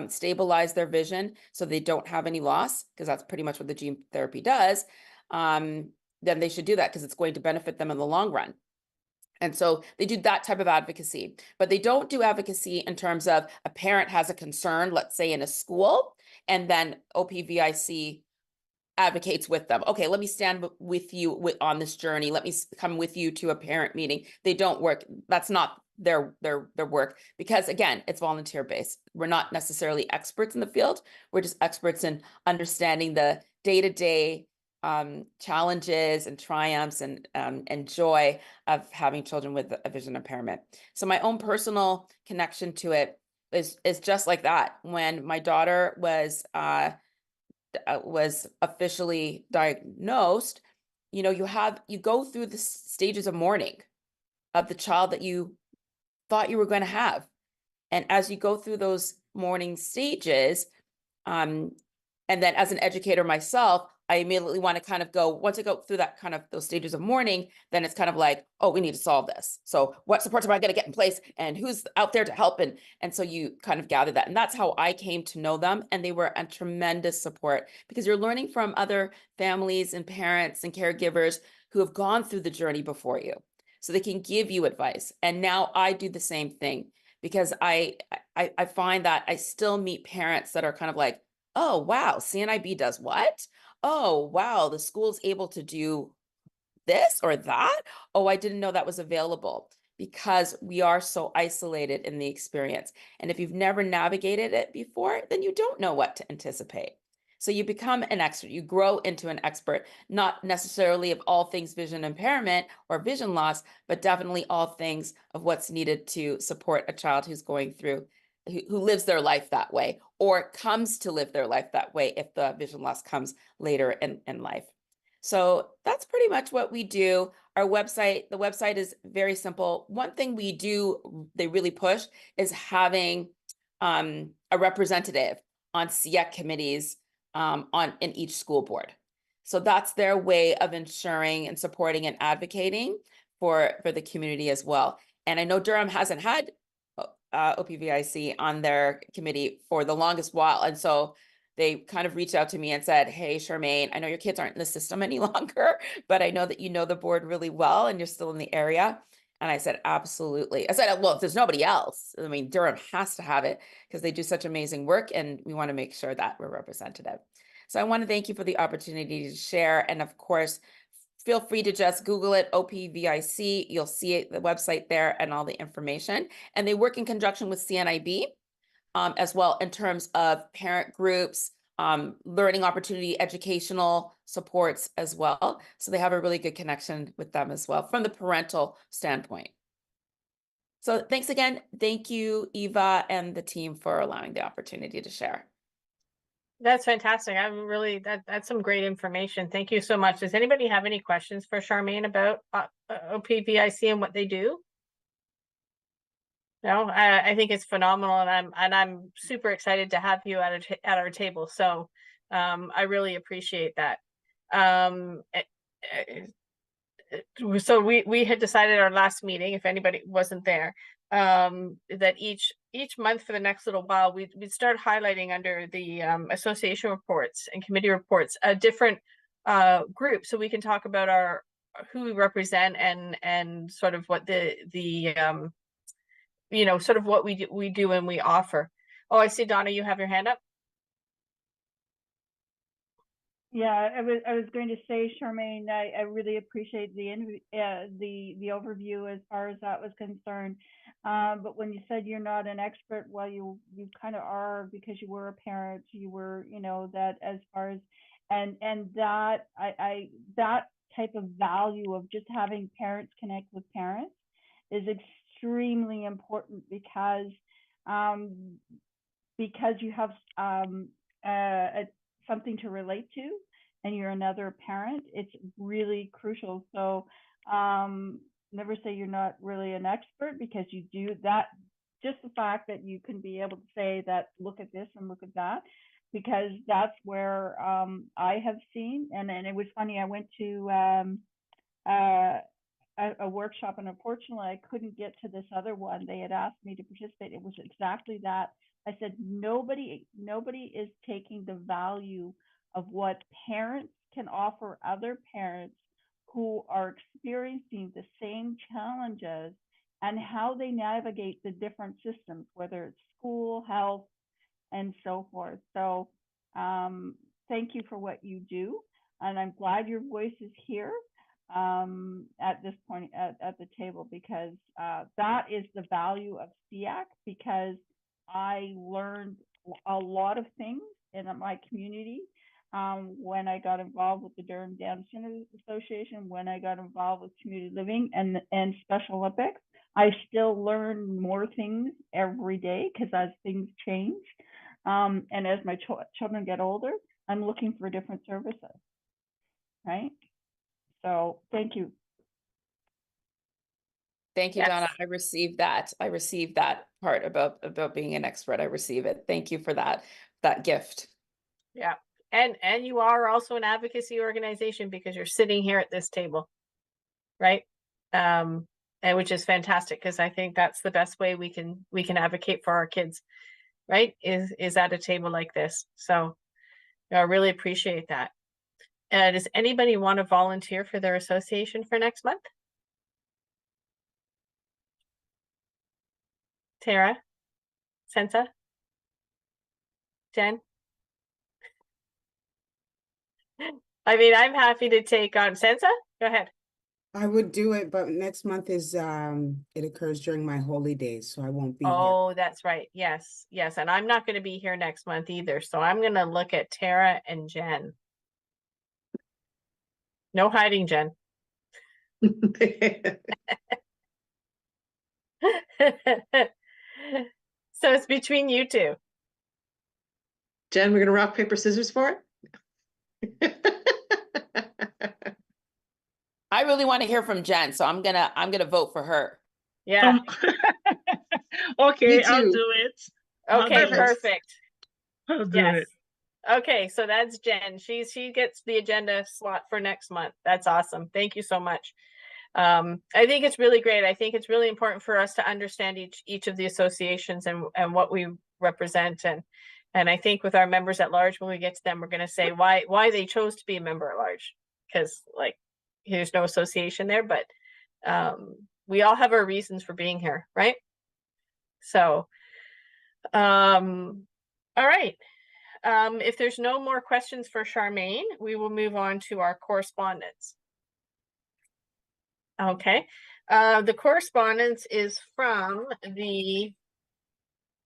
stabilize their vision so they don't have any loss, because that's pretty much what the gene therapy does, then they should do that because it's going to benefit them in the long run. And so they do that type of advocacy, but they don't do advocacy in terms of a parent has a concern, let's say in a school, and then OPVIC advocates with them. Okay, let me stand with you on this journey. Let me come with you to a parent meeting. They don't work. That's not their work, because again, it's volunteer based. We're not necessarily experts in the field. We're just experts in understanding the day-to-day challenges and triumphs and joy of having children with a vision impairment. So my own personal connection to it is just like that. When my daughter was officially diagnosed, you go through the stages of mourning of the child that you thought you were going to have. And as you go through those mourning stages, and then as an educator myself, I immediately want to kind of go, once I go through that kind of those stages of mourning, then it's kind of like, oh, we need to solve this. So what supports am I going to get in place and who's out there to help? And so you kind of gather that. And that's how I came to know them. And they were a tremendous support because you're learning from other families and parents and caregivers who have gone through the journey before you. So they can give you advice. And now I do the same thing because I find that I still meet parents that are kind of like, oh, wow, CNIB does what? Oh, wow, the school's able to do this or that. Oh, I didn't know that was available, because we are so isolated in the experience. And if you've never navigated it before, then you don't know what to anticipate. So you become an expert, you grow into an expert, not necessarily of all things vision impairment or vision loss, but definitely all things of what's needed to support a child who's going through, who lives their life that way, or comes to live their life that way if the vision loss comes later in life. So that's pretty much what we do. Our website, the website is very simple. One thing we do, they really push, is having a representative on SEAC committees in each school board. So that's their way of ensuring and supporting and advocating for the community as well. And I know Durham hasn't had OPVIC on their committee for the longest while. And so they kind of reached out to me and said, hey, Charmaine, I know your kids aren't in the system any longer, but I know that you know the board really well and you're still in the area. And I said, absolutely. I said, well, if there's nobody else, I mean, Durham has to have it because they do such amazing work and we want to make sure that we're representative. So I want to thank you for the opportunity to share. And of course, feel free to just Google it, OPVIC. You'll see it, the website there and all the information. And they work in conjunction with CNIB as well in terms of parent groups, learning opportunity, educational supports as well. So they have a really good connection with them as well from the parental standpoint. So thanks again. Thank you, Eva and the team, for allowing the opportunity to share. That's fantastic. I'm really, that's some great information. Thank you so much. Does anybody have any questions for Charmaine about OPVIC and what they do? No, I think it's phenomenal, and I'm super excited to have you at our table. So I really appreciate that. So we had decided our last meeting, if anybody wasn't there, that each month for the next little while we'd start highlighting under the association reports and committee reports a different group, so we can talk about who we represent and sort of what the you know, sort of what we do and we offer. Oh, I see, Donna, you have your hand up. Yeah, I was going to say, Charmaine, I really appreciate the overview as far as that was concerned. But when you said you're not an expert, well, you kind of are, because you were a parent. You were, you know, that as far as and that that type of value of just having parents connect with parents is extremely important, because you have something to relate to and you're another parent. It's really crucial. So never say you're not really an expert, because you do that. Just the fact that you can be able to say that, look at this and look at that, because that's where I have seen, and it was funny, I went to a workshop, and unfortunately I couldn't get to this other one. They had asked me to participate. It was exactly that. I said, nobody is taking the value of what parents can offer other parents who are experiencing the same challenges, and how they navigate the different systems, whether it's school, health, and so forth. So thank you for what you do. And I'm glad your voice is here at this point at the table, because that is the value of SEAC, because I learned a lot of things in my community when I got involved with the Durham Down Syndrome Association, when I got involved with community living and Special Olympics. I still learn more things every day, because as things change, and as my children get older, I'm looking for different services, right? So thank you. Thank you, Yes. Donna. I received that. I received that part about being an expert. I receive it. Thank you for that gift. Yeah. And you are also an advocacy organization because you're sitting here at this table, right? And which is fantastic, because I think that's the best way we can advocate for our kids, right? Is at a table like this. So I really appreciate that. Does anybody want to volunteer for their association for next month? Tara? Sensa? Jen? I mean, I'm happy to take on Sensa. Go ahead. I would do it, but next month is, it occurs during my holy days, so I won't be here. Oh, that's right. Yes, yes. And I'm not going to be here next month either. So I'm going to look at Tara and Jen. No hiding, Jen. So it's between you two. Jen, we're gonna rock, paper, scissors for it? I really want to hear from Jen, so I'm gonna vote for her. Yeah. Okay, Me I'll too. do it. I'll Okay, do it. perfect. I'll do Yes. it. Okay, so that's Jen. She gets the agenda slot for next month. That's awesome. Thank you so much. I think it's really great. I think it's really important for us to understand each of the associations and what we represent, and I think with our members at large, when we get to them, we're going to say why they chose to be a member at large, because like there's no association there, but we all have our reasons for being here, right? So, all right. If there's no more questions for Charmaine, we will move on to our correspondence. Okay. The correspondence is from the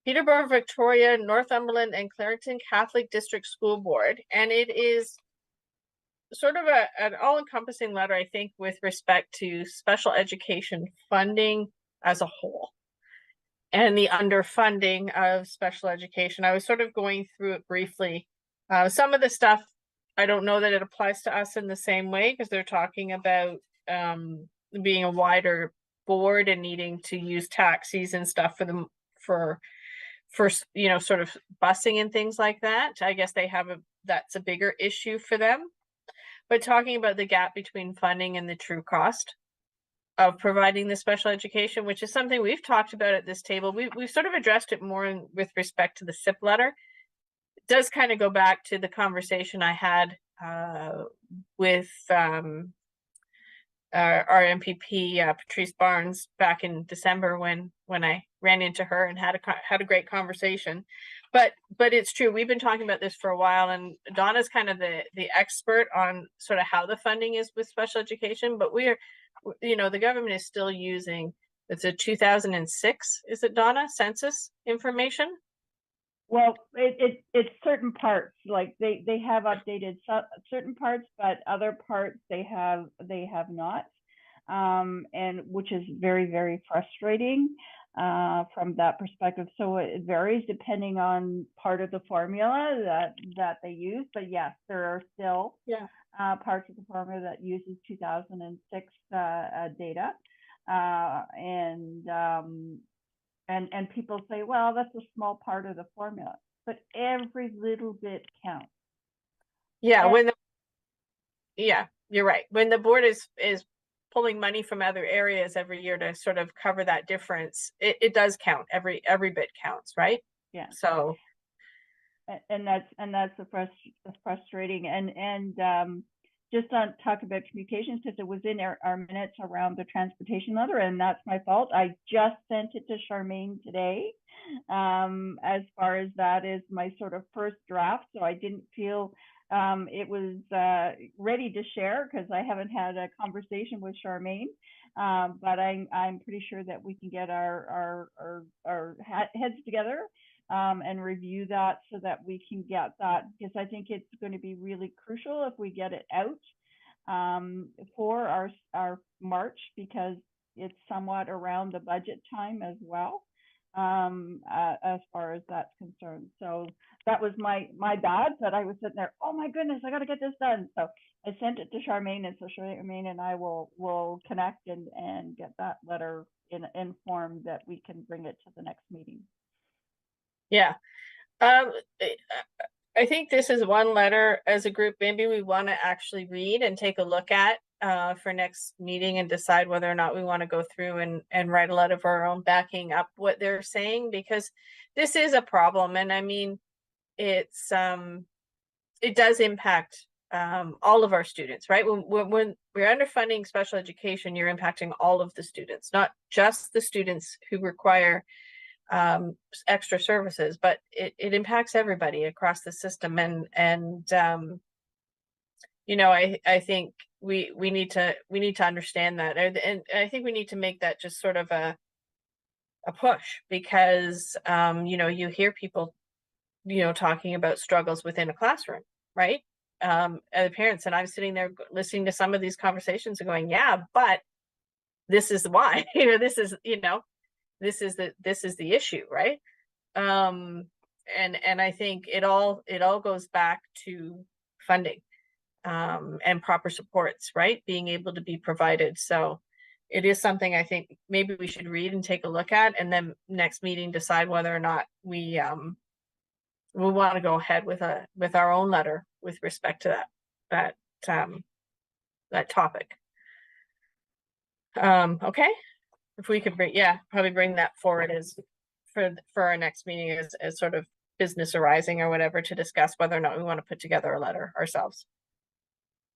Peterborough, Victoria, Northumberland, and Clarington Catholic District School Board, and it is sort of an all-encompassing letter, I think, with respect to special education funding as a whole and the underfunding of special education. I was sort of going through it briefly. Some of the stuff, I don't know that it applies to us in the same way, because they're talking about being a wider board and needing to use taxis and stuff for you know, sort of busing and things like that. I guess they have that's a bigger issue for them. But talking about the gap between funding and the true cost of providing the special education, which is something we've talked about at this table. We've sort of addressed it more with respect to the SIP letter. It does kind of go back to the conversation I had with our MPP, Patrice Barnes, back in December when I ran into her and had a great conversation. But it's true, we've been talking about this for a while, and Donna's kind of the expert on sort of how the funding is with special education, but we're, you know, the government is still using, it's a 2006, is it, Donna, census information? Well, it's certain parts, like they have updated certain parts, but other parts they have not, and which is very, very frustrating from that perspective. So it varies depending on part of the formula that they use. But yes, there are still parts of the formula that uses 2006 data, and people say, well, that's a small part of the formula, but every little bit counts. Yeah, you're right. When the board is pulling money from other areas every year to sort of cover that difference, it does count. Every bit counts, right? Yeah. So, and that's frustrating. And just on talk about communications, because it was in our minutes around the transportation letter, and that's my fault. I just sent it to Charmaine today. As far as that is my sort of first draft, so I didn't feel it was ready to share because I haven't had a conversation with Charmaine. But I'm pretty sure that we can get our heads together and review that so that we can get that, because I think it's going to be really crucial if we get it out for our March, because it's somewhat around the budget time as well, as far as that's concerned. So that was my bad, that I was sitting there, oh my goodness, I got to get this done. So I sent it to Charmaine, and so Charmaine and I will connect and get that letter in form that we can bring it to the next meeting. yeah. I think this is one letter as a group, maybe we want to actually read and take a look at for next meeting and decide whether or not we want to go through and write a letter of our own backing up what they're saying, because this is a problem. And I mean, it's it does impact all of our students, right? When we're underfunding special education, you're impacting all of the students, not just the students who require extra services, but it impacts everybody across the system. And you know, I think we need to understand that, and I think we need to make that just sort of a push, because you know, you hear people, you know, talking about struggles within a classroom, right? As parents, and I'm sitting there listening to some of these conversations and going, yeah, but this is why, you know, this is, you know, this is the issue, right? And I think it all goes back to funding and proper supports, right, being able to be provided. So it is something I think maybe we should read and take a look at, and then next meeting decide whether or not we want to go ahead with our own letter with respect to that topic. Okay, if we could probably bring that forward as for our next meeting as sort of business arising or whatever, to discuss whether or not we want to put together a letter ourselves.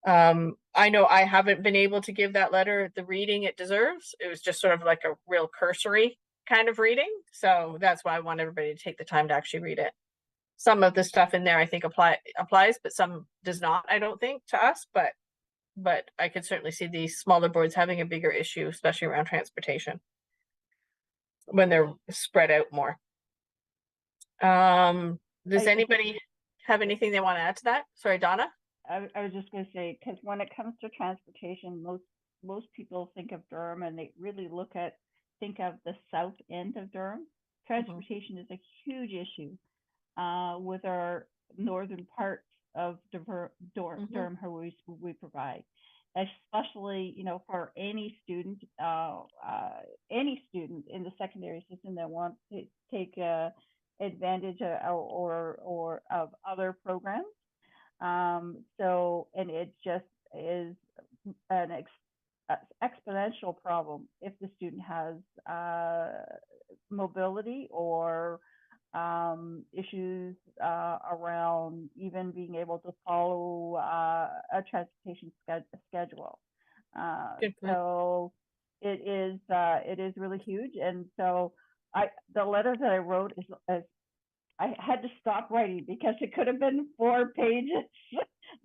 I know I haven't been able to give that letter the reading it deserves. It was just sort of like a real cursory kind of reading. So that's why I want everybody to take the time to actually read it. Some of the stuff in there I think applies, but some does not, I don't think, to us, but I could certainly see these smaller boards having a bigger issue, especially around transportation, when they're spread out more. Does anybody have anything they want to add to that? Sorry, Donna? I was just going to say, because when it comes to transportation, most people think of Durham and they really think of the south end of Durham. Transportation is a huge issue with our northern parts of Durham, who we provide, especially, you know, for any student in the secondary system that wants to take advantage or of other programs. So, and it just is an exponential problem if the student has mobility or issues around even being able to follow a transportation schedule. So it is really huge. And so the letter that I wrote is I had to stop writing because it could have been 4 pages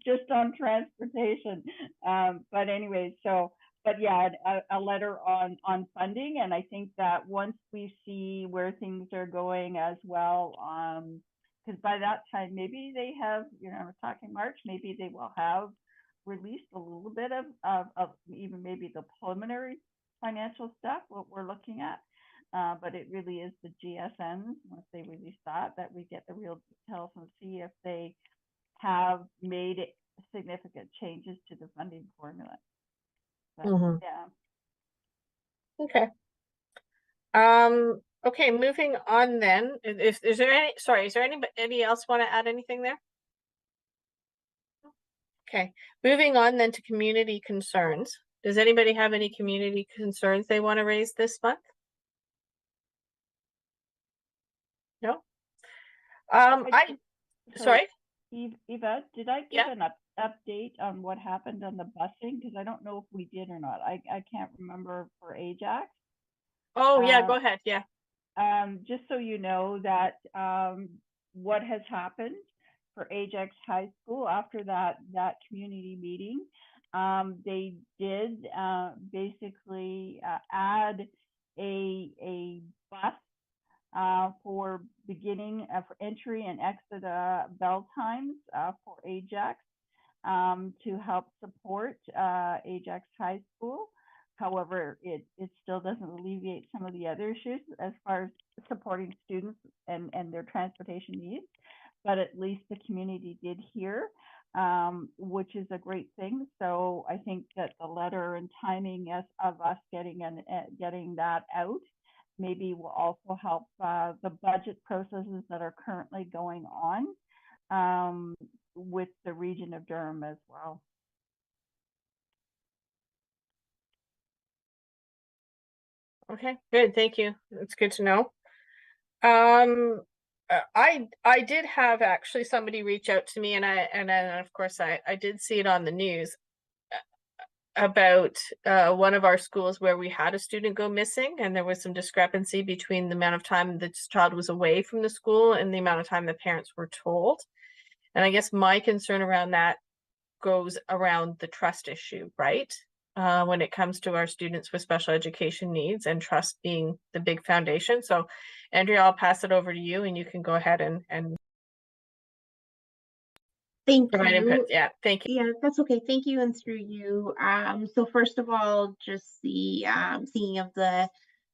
just on transportation. But anyway, but yeah, a letter on funding. And I think that once we see where things are going as well, because by that time, maybe they have, you know, we're talking March, maybe they will have released a little bit of even maybe the preliminary financial stuff, what we're looking at. But it really is the GSNs, once they release that we get the real details and see if they have made significant changes to the funding formula. But, yeah. Okay. Okay, moving on then. Is there anybody else want to add anything there? Okay, moving on then to community concerns. Does anybody have any community concerns they want to raise this month? No? Sorry? Eva, did I give an update on what happened on the busing? Because I don't know if we did or not. I can't remember for Ajax. Oh, yeah, go ahead. Yeah. Just so you know that what has happened for Ajax High School after that community meeting, they did basically add a bus for beginning for entry and exit bell times for Ajax to help support Ajax High School. However, it still doesn't alleviate some of the other issues as far as supporting students and their transportation needs, but at least the community did hear, which is a great thing. So I think that the letter and timing of us getting that out maybe will also help the budget processes that are currently going on with the region of Durham as well. Okay, good, thank you. That's good to know. I did have actually somebody reach out to me, and then of course I did see it on the news about one of our schools where we had a student go missing, and there was some discrepancy between the amount of time this child was away from the school and the amount of time the parents were told. And I guess my concern around that goes around the trust issue, right? When it comes to our students with special education needs, and trust being the big foundation. So Andrea, I'll pass it over to you, and you can go ahead and Thank provide input. you. Yeah, thank you. Yeah, that's okay. Thank you, and through you. So first of all, just the thinking of the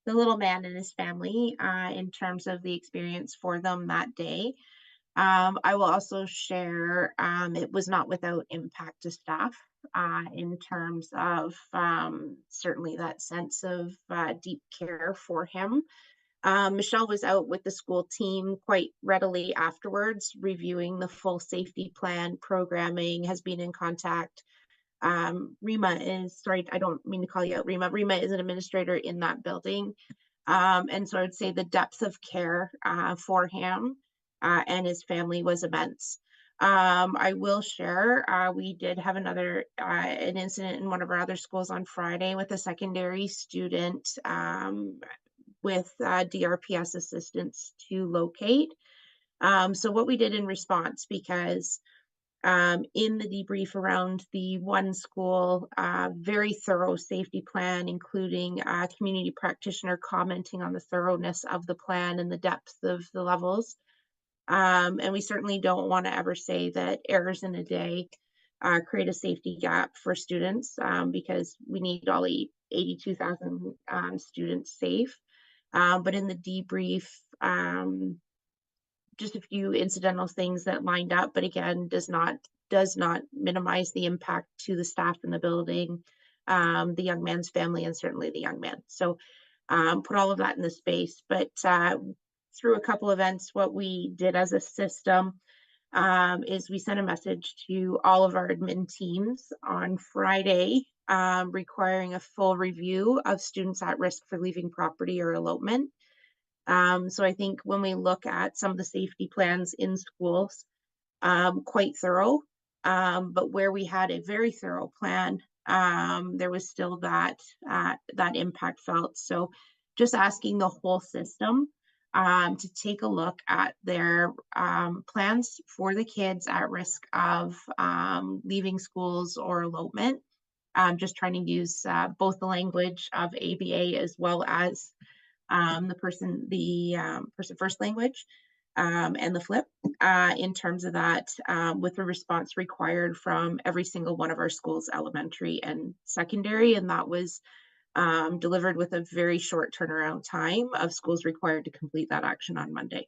little man and his family in terms of the experience for them that day. I will also share it was not without impact to staff in terms of certainly that sense of deep care for him. Michelle was out with the school team quite readily afterwards, reviewing the full safety plan, programming, has been in contact. Rima is, sorry, I don't mean to call you out, Rima. Rima is an administrator in that building. And so I would say the depth of care for him and his family was immense. I will share, we did have an incident in one of our other schools on Friday with a secondary student with DRPS assistance to locate. So what we did in response, because in the debrief around the one school, very thorough safety plan, including a community practitioner commenting on the thoroughness of the plan and the depth of the levels. And we certainly don't want to ever say that errors in a day create a safety gap for students, because we need all 82,000 students safe. But in the debrief, just a few incidental things that lined up, but again, does not minimize the impact to the staff in the building, the young man's family, and certainly the young man. So put all of that in the space. But through a couple events, what we did as a system is we sent a message to all of our admin teams on Friday, requiring a full review of students at risk for leaving property or elopement. So I think when we look at some of the safety plans in schools, quite thorough, but where we had a very thorough plan, there was still that impact felt. So just asking the whole system to take a look at their plans for the kids at risk of leaving schools or elopement. Just trying to use both the language of ABA as well as the person first language and the flip in terms of that, with the response required from every single one of our schools, elementary and secondary. And that was delivered with a very short turnaround time of schools required to complete that action on Monday.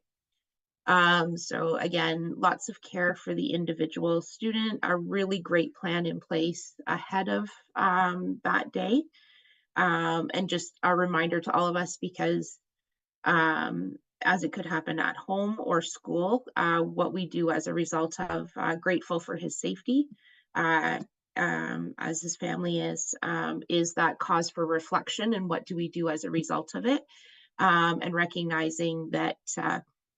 So again, lots of care for the individual student, a really great plan in place ahead of that day. And just a reminder to all of us, because as it could happen at home or school, what we do as a result of grateful for his safety, as his family is that cause for reflection, and what do we do as a result of it, and recognizing that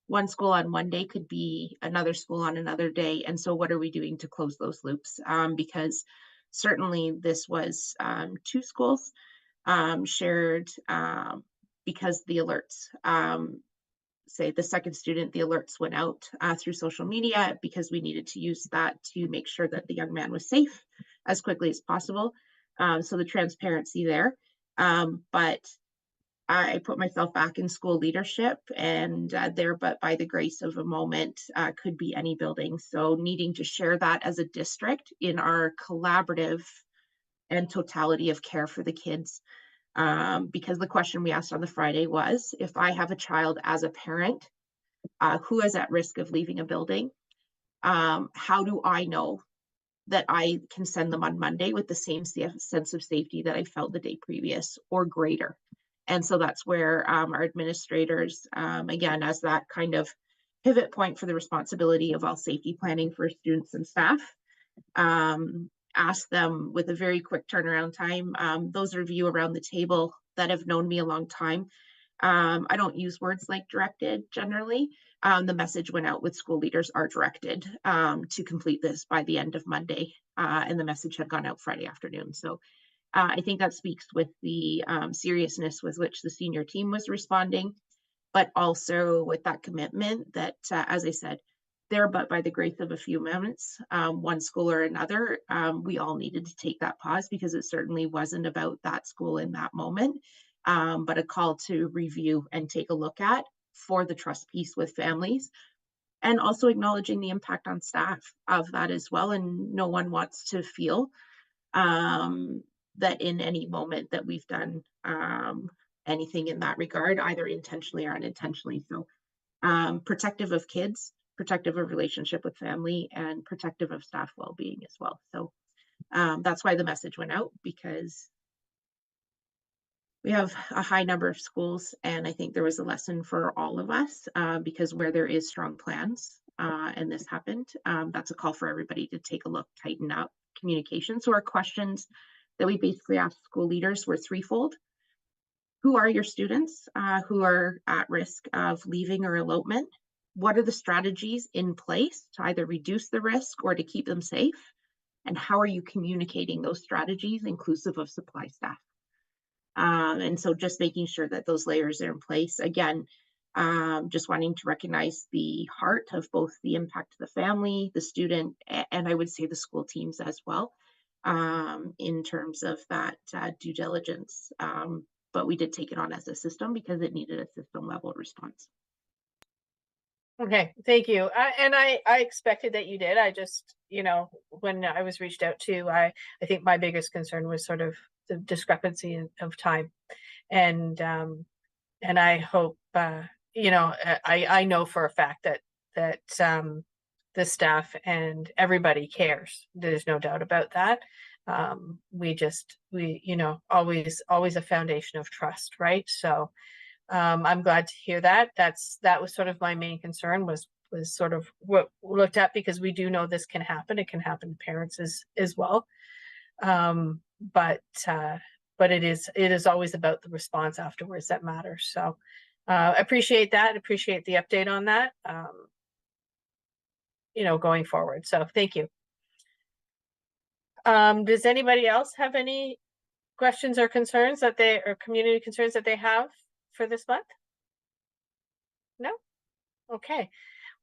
one school on one day could be another school on another day. And so what are we doing to close those loops? Because certainly this was 2 schools shared because the alerts, say the second student, the alerts went out through social media because we needed to use that to make sure that the young man was safe as quickly as possible. So the transparency there. But I put myself back in school leadership, and there, but by the grace of a moment, could be any building. So needing to share that as a district in our collaborative and totality of care for the kids. Because the question we asked on the Friday was, if I have a child as a parent who is at risk of leaving a building, how do I know that I can send them on Monday with the same sense of safety that I felt the day previous or greater? And so that's where our administrators, again, as that kind of pivot point for the responsibility of all safety planning for students and staff. Ask them with a very quick turnaround time. Those of you around the table that have known me a long time, I don't use words like directed generally. The message went out with school leaders are directed to complete this by the end of Monday, and the message had gone out Friday afternoon. So I think that speaks with the seriousness with which the senior team was responding, but also with that commitment that, as I said, there, but by the grace of a few moments, one school or another, we all needed to take that pause because it certainly wasn't about that school in that moment, but a call to review and take a look at for the trust piece with families, and also acknowledging the impact on staff of that as well. And no one wants to feel that in any moment that we've done anything in that regard, either intentionally or unintentionally. So protective of kids, protective of relationship with family, and protective of staff well-being as well. So that's why the message went out, because we have a high number of schools, and I think there was a lesson for all of us because where there is strong plans and this happened, that's a call for everybody to take a look, tighten up communication. So our questions that we basically asked school leaders were threefold. Who are your students who are at risk of leaving or elopement? What are the strategies in place to either reduce the risk or to keep them safe? And how are you communicating those strategies inclusive of supply staff? And so just making sure that those layers are in place. Again, just wanting to recognize the heart of both the impact to the family, the student, and I would say the school teams as well, in terms of that due diligence. But we did take it on as a system because it needed a system level response. Okay, thank you. And I expected that you did. I just, you know, when I was reached out to, I think my biggest concern was sort of the discrepancy of time. And I hope, you know, I know for a fact that the staff and everybody cares. There's no doubt about that. We, you know, always a foundation of trust, right? So I'm glad to hear that. That was sort of my main concern was sort of what we looked at, because we do know this can happen. It can happen to parents as well. But it is always about the response afterwards that matters. So appreciate that. Appreciate the update on that. You know, going forward. So thank you. Does anybody else have any questions or concerns or community concerns that they have for this month? No? Okay.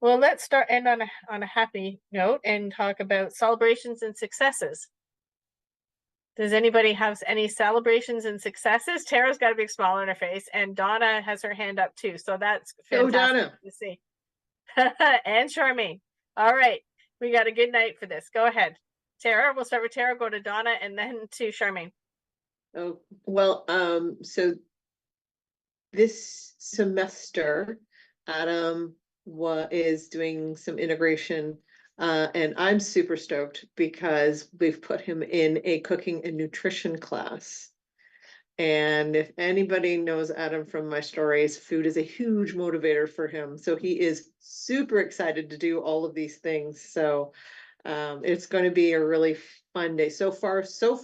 Well, let's end on a happy note and talk about celebrations and successes. Does anybody have any celebrations and successes? Tara's got a big smile on her face, and Donna has her hand up too. So that's fantastic to see. And Charmaine. All right. We got a good night for this. Go ahead. Tara, we'll start with Tara, go to Donna, and then to Charmaine. Oh, well, so this semester, Adam is doing some integration, and I'm super stoked because we've put him in a cooking and nutrition class. And if anybody knows Adam from my stories, food is a huge motivator for him. So he is super excited to do all of these things. So it's going to be a really fun day. So far, so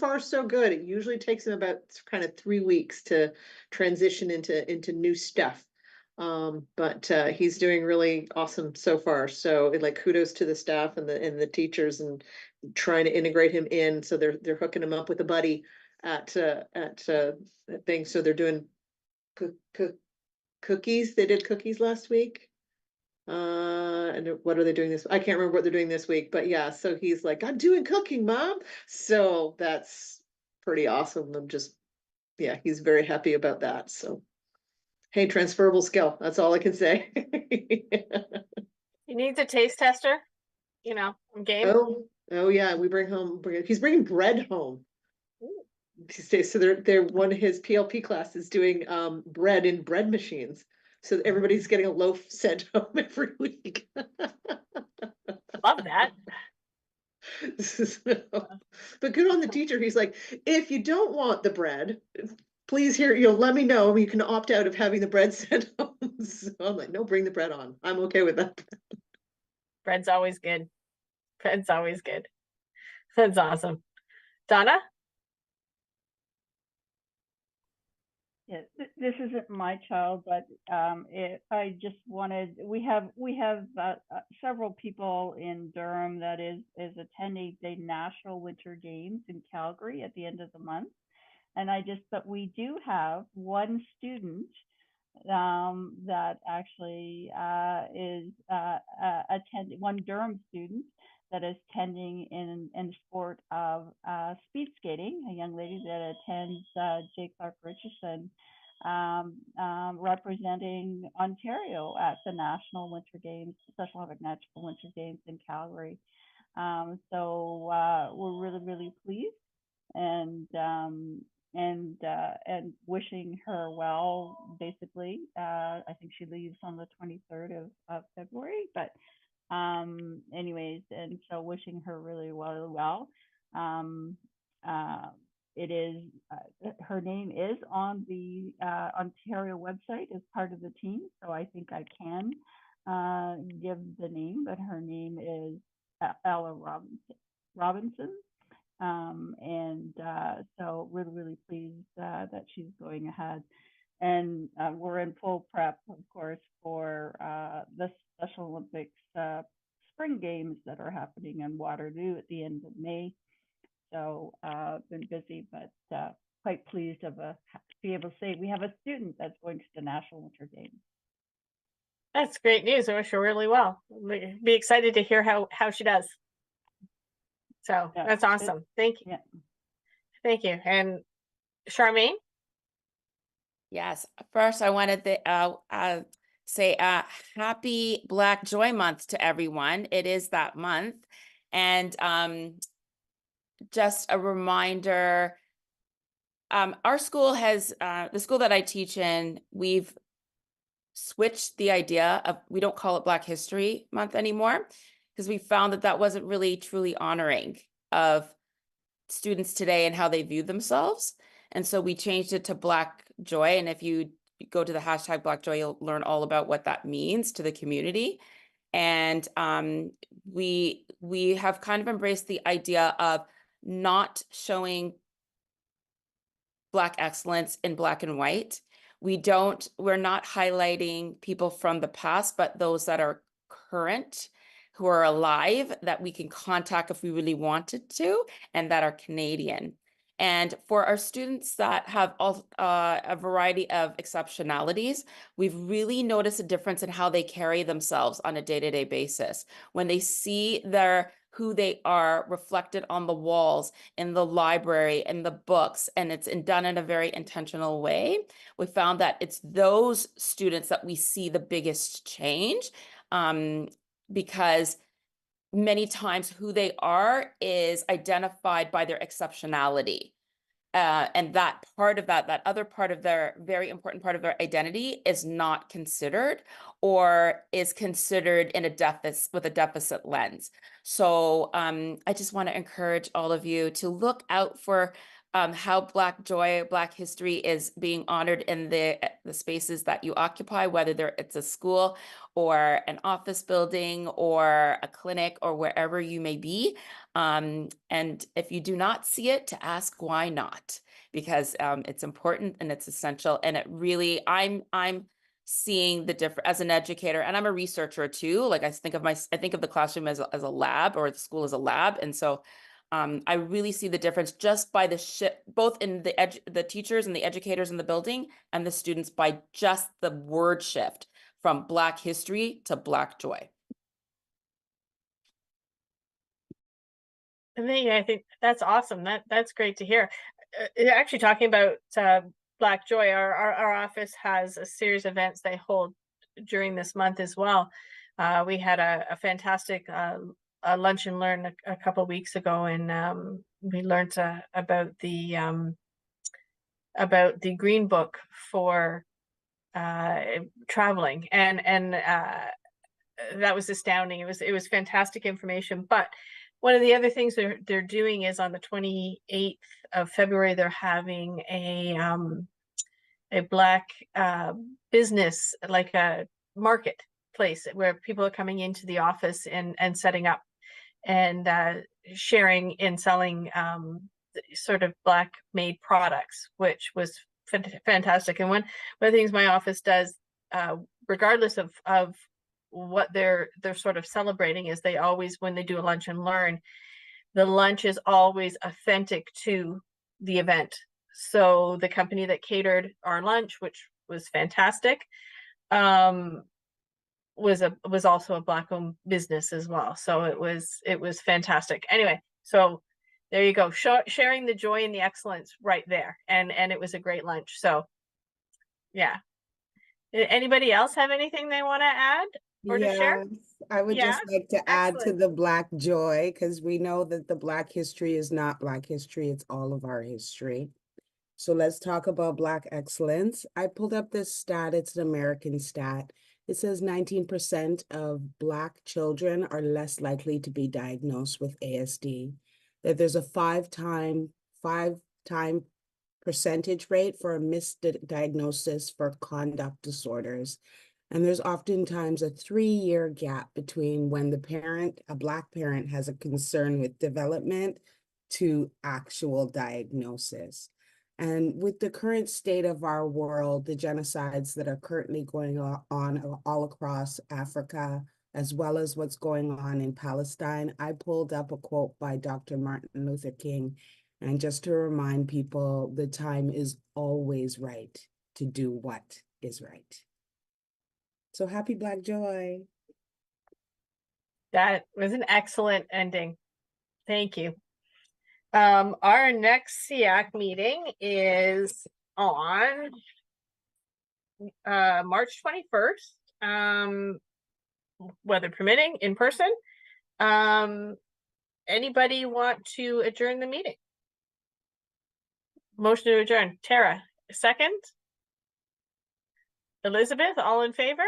good. It usually takes him about kind of 3 weeks to transition into new stuff. But he's doing really awesome so far. So like kudos to the staff and the teachers and trying to integrate him in. So they're hooking him up with a buddy at things. So they're doing cookies. They did cookies last week. And what are they doing this? I can't remember what they're doing this week, but yeah, so he's like, I'm doing cooking, Mom. So that's pretty awesome. Yeah, he's very happy about that. So, hey, transferable skill. That's all I can say. He needs a taste tester, you know, game. Oh yeah, he's bringing bread home. These days. So they're one of his PLP classes doing bread in bread machines. So everybody's getting a loaf sent home every week. Love that. But good on the teacher. He's like, if you don't want the bread, please let me know. You can opt out of having the bread sent home. So I'm like, no, bring the bread on. I'm okay with that. Bread's always good. Bread's always good. That's awesome. Donna? Yeah, this isn't my child, but I just wanted, we have several people in Durham that is attending the National Winter Games in Calgary at the end of the month. And but we do have one student that actually is attending, one Durham student that is attending in the sport of speed skating, a young lady that attends J. Clark Richardson, representing Ontario at the National Winter Games, Special Olympic National Winter Games in Calgary. So we're really, really pleased and wishing her well, basically. I think she leaves on the 23rd of February, but anyways, and so wishing her really well. It is her name is on the Ontario website as part of the team, so I think I can give the name, but her name is Ella Robinson. So really pleased that she's going ahead. And we're in full prep, of course, for the Special Olympics spring games that are happening in Waterloo at the end of May. So been busy, but quite pleased to be able to say we have a student that's going to the National Winter Games. That's great news. I wish her really well. Be excited to hear how she does. So Yeah, that's awesome. Thank you. Yeah. Thank you. And Charmaine? Yes, first I wanted to say happy Black Joy Month to everyone. It is that month. And just a reminder, our school has, the school that I teach in, we've switched the idea of, we don't call it Black History Month anymore, because we found that that wasn't really truly honoring of students today and how they view themselves. And so we changed it to Black Joy. And if you go to the hashtag Black Joy, you'll learn all about what that means to the community. And we have kind of embraced the idea of not showing Black excellence in black and white. We're not highlighting people from the past, but those that are current, who are alive, that we can contact if we really wanted to, and that are Canadian. And for our students that have a variety of exceptionalities, we've really noticed a difference in how they carry themselves on a day-to-day basis. When they see who they are reflected on the walls, in the library, in the books, and it's done in a very intentional way, we found that it's those students that we see the biggest change, because many times who they are is identified by their exceptionality. And that other part of their very important part of their identity is not considered, or is considered in a deficit lens. So I just want to encourage all of you to look out for how Black Joy, Black history is being honored in the spaces that you occupy, whether it's a school or an office building or a clinic or wherever you may be. And if you do not see it, to ask why not, because it's important and it's essential. And it really, I'm seeing the difference as an educator, and I'm a researcher too. Like I think of the classroom as a lab, or the school as a lab. And so I really see the difference just by the shift, both in the teachers and the educators in the building and the students, by just the word shift from Black history to Black joy. And then, I think that's awesome. That's great to hear. Actually, talking about Black Joy, our office has a series of events they hold during this month as well. We had a fantastic lunch and learn a couple of weeks ago, and we learned about the Green Book for traveling, and that was astounding. It was fantastic information. But one of the other things they're doing is on the 28th of February, they're having a Black business, like a marketplace where people are coming into the office and setting up and sharing and selling sort of Black made products, which was fantastic. And one of the things my office does, regardless of what they're sort of celebrating, is they always, when they do a lunch and learn, the lunch is always authentic to the event. So the company that catered our lunch, which was fantastic, was also a Black-owned business as well. So it was fantastic. Anyway, so there you go, sharing the joy and the excellence right there, and it was a great lunch. So yeah, anybody else have anything they want to add or to share? Yes, I would just like to add to Excellent. the Black joy, because we know that the Black history is not Black history, it's all of our history. So let's talk about Black excellence. I pulled up this stat, it's an American stat. It says 19% of Black children are less likely to be diagnosed with ASD, that there's a five-time percentage rate for a misdiagnosis for conduct disorders. And there's oftentimes a 3-year gap between when a Black parent has a concern with development to actual diagnosis. And with the current state of our world, the genocides that are currently going on all across Africa, as well as what's going on in Palestine, I pulled up a quote by Dr. Martin Luther King. And just to remind people, the time is always right to do what is right. So happy Black Joy. That was an excellent ending. Thank you. Our next SEAC meeting is on March 21st, weather permitting, in person. Anybody want to adjourn the meeting? Motion to adjourn. Tara, second. Elizabeth, all in favor?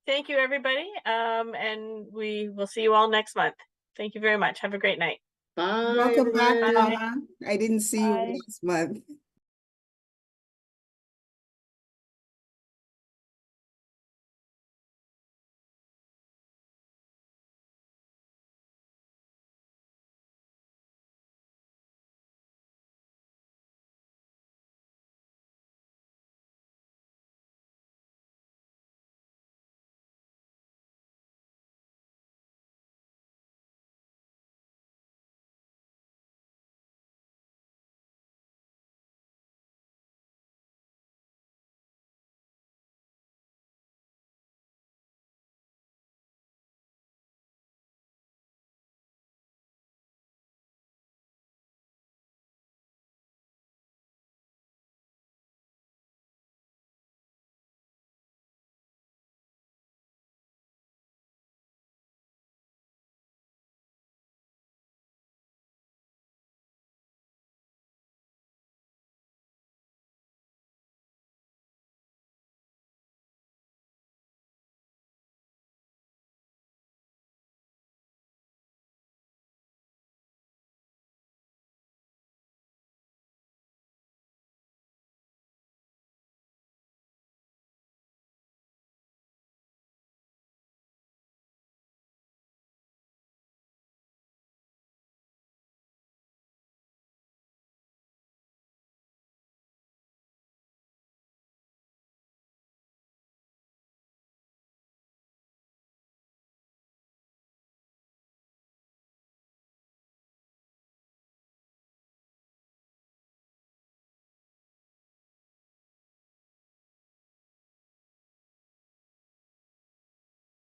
Thank you, everybody. And we will see you all next month. Thank you very much. Have a great night. Bye, Welcome back, everyone. Donna. I didn't see you Bye. last month.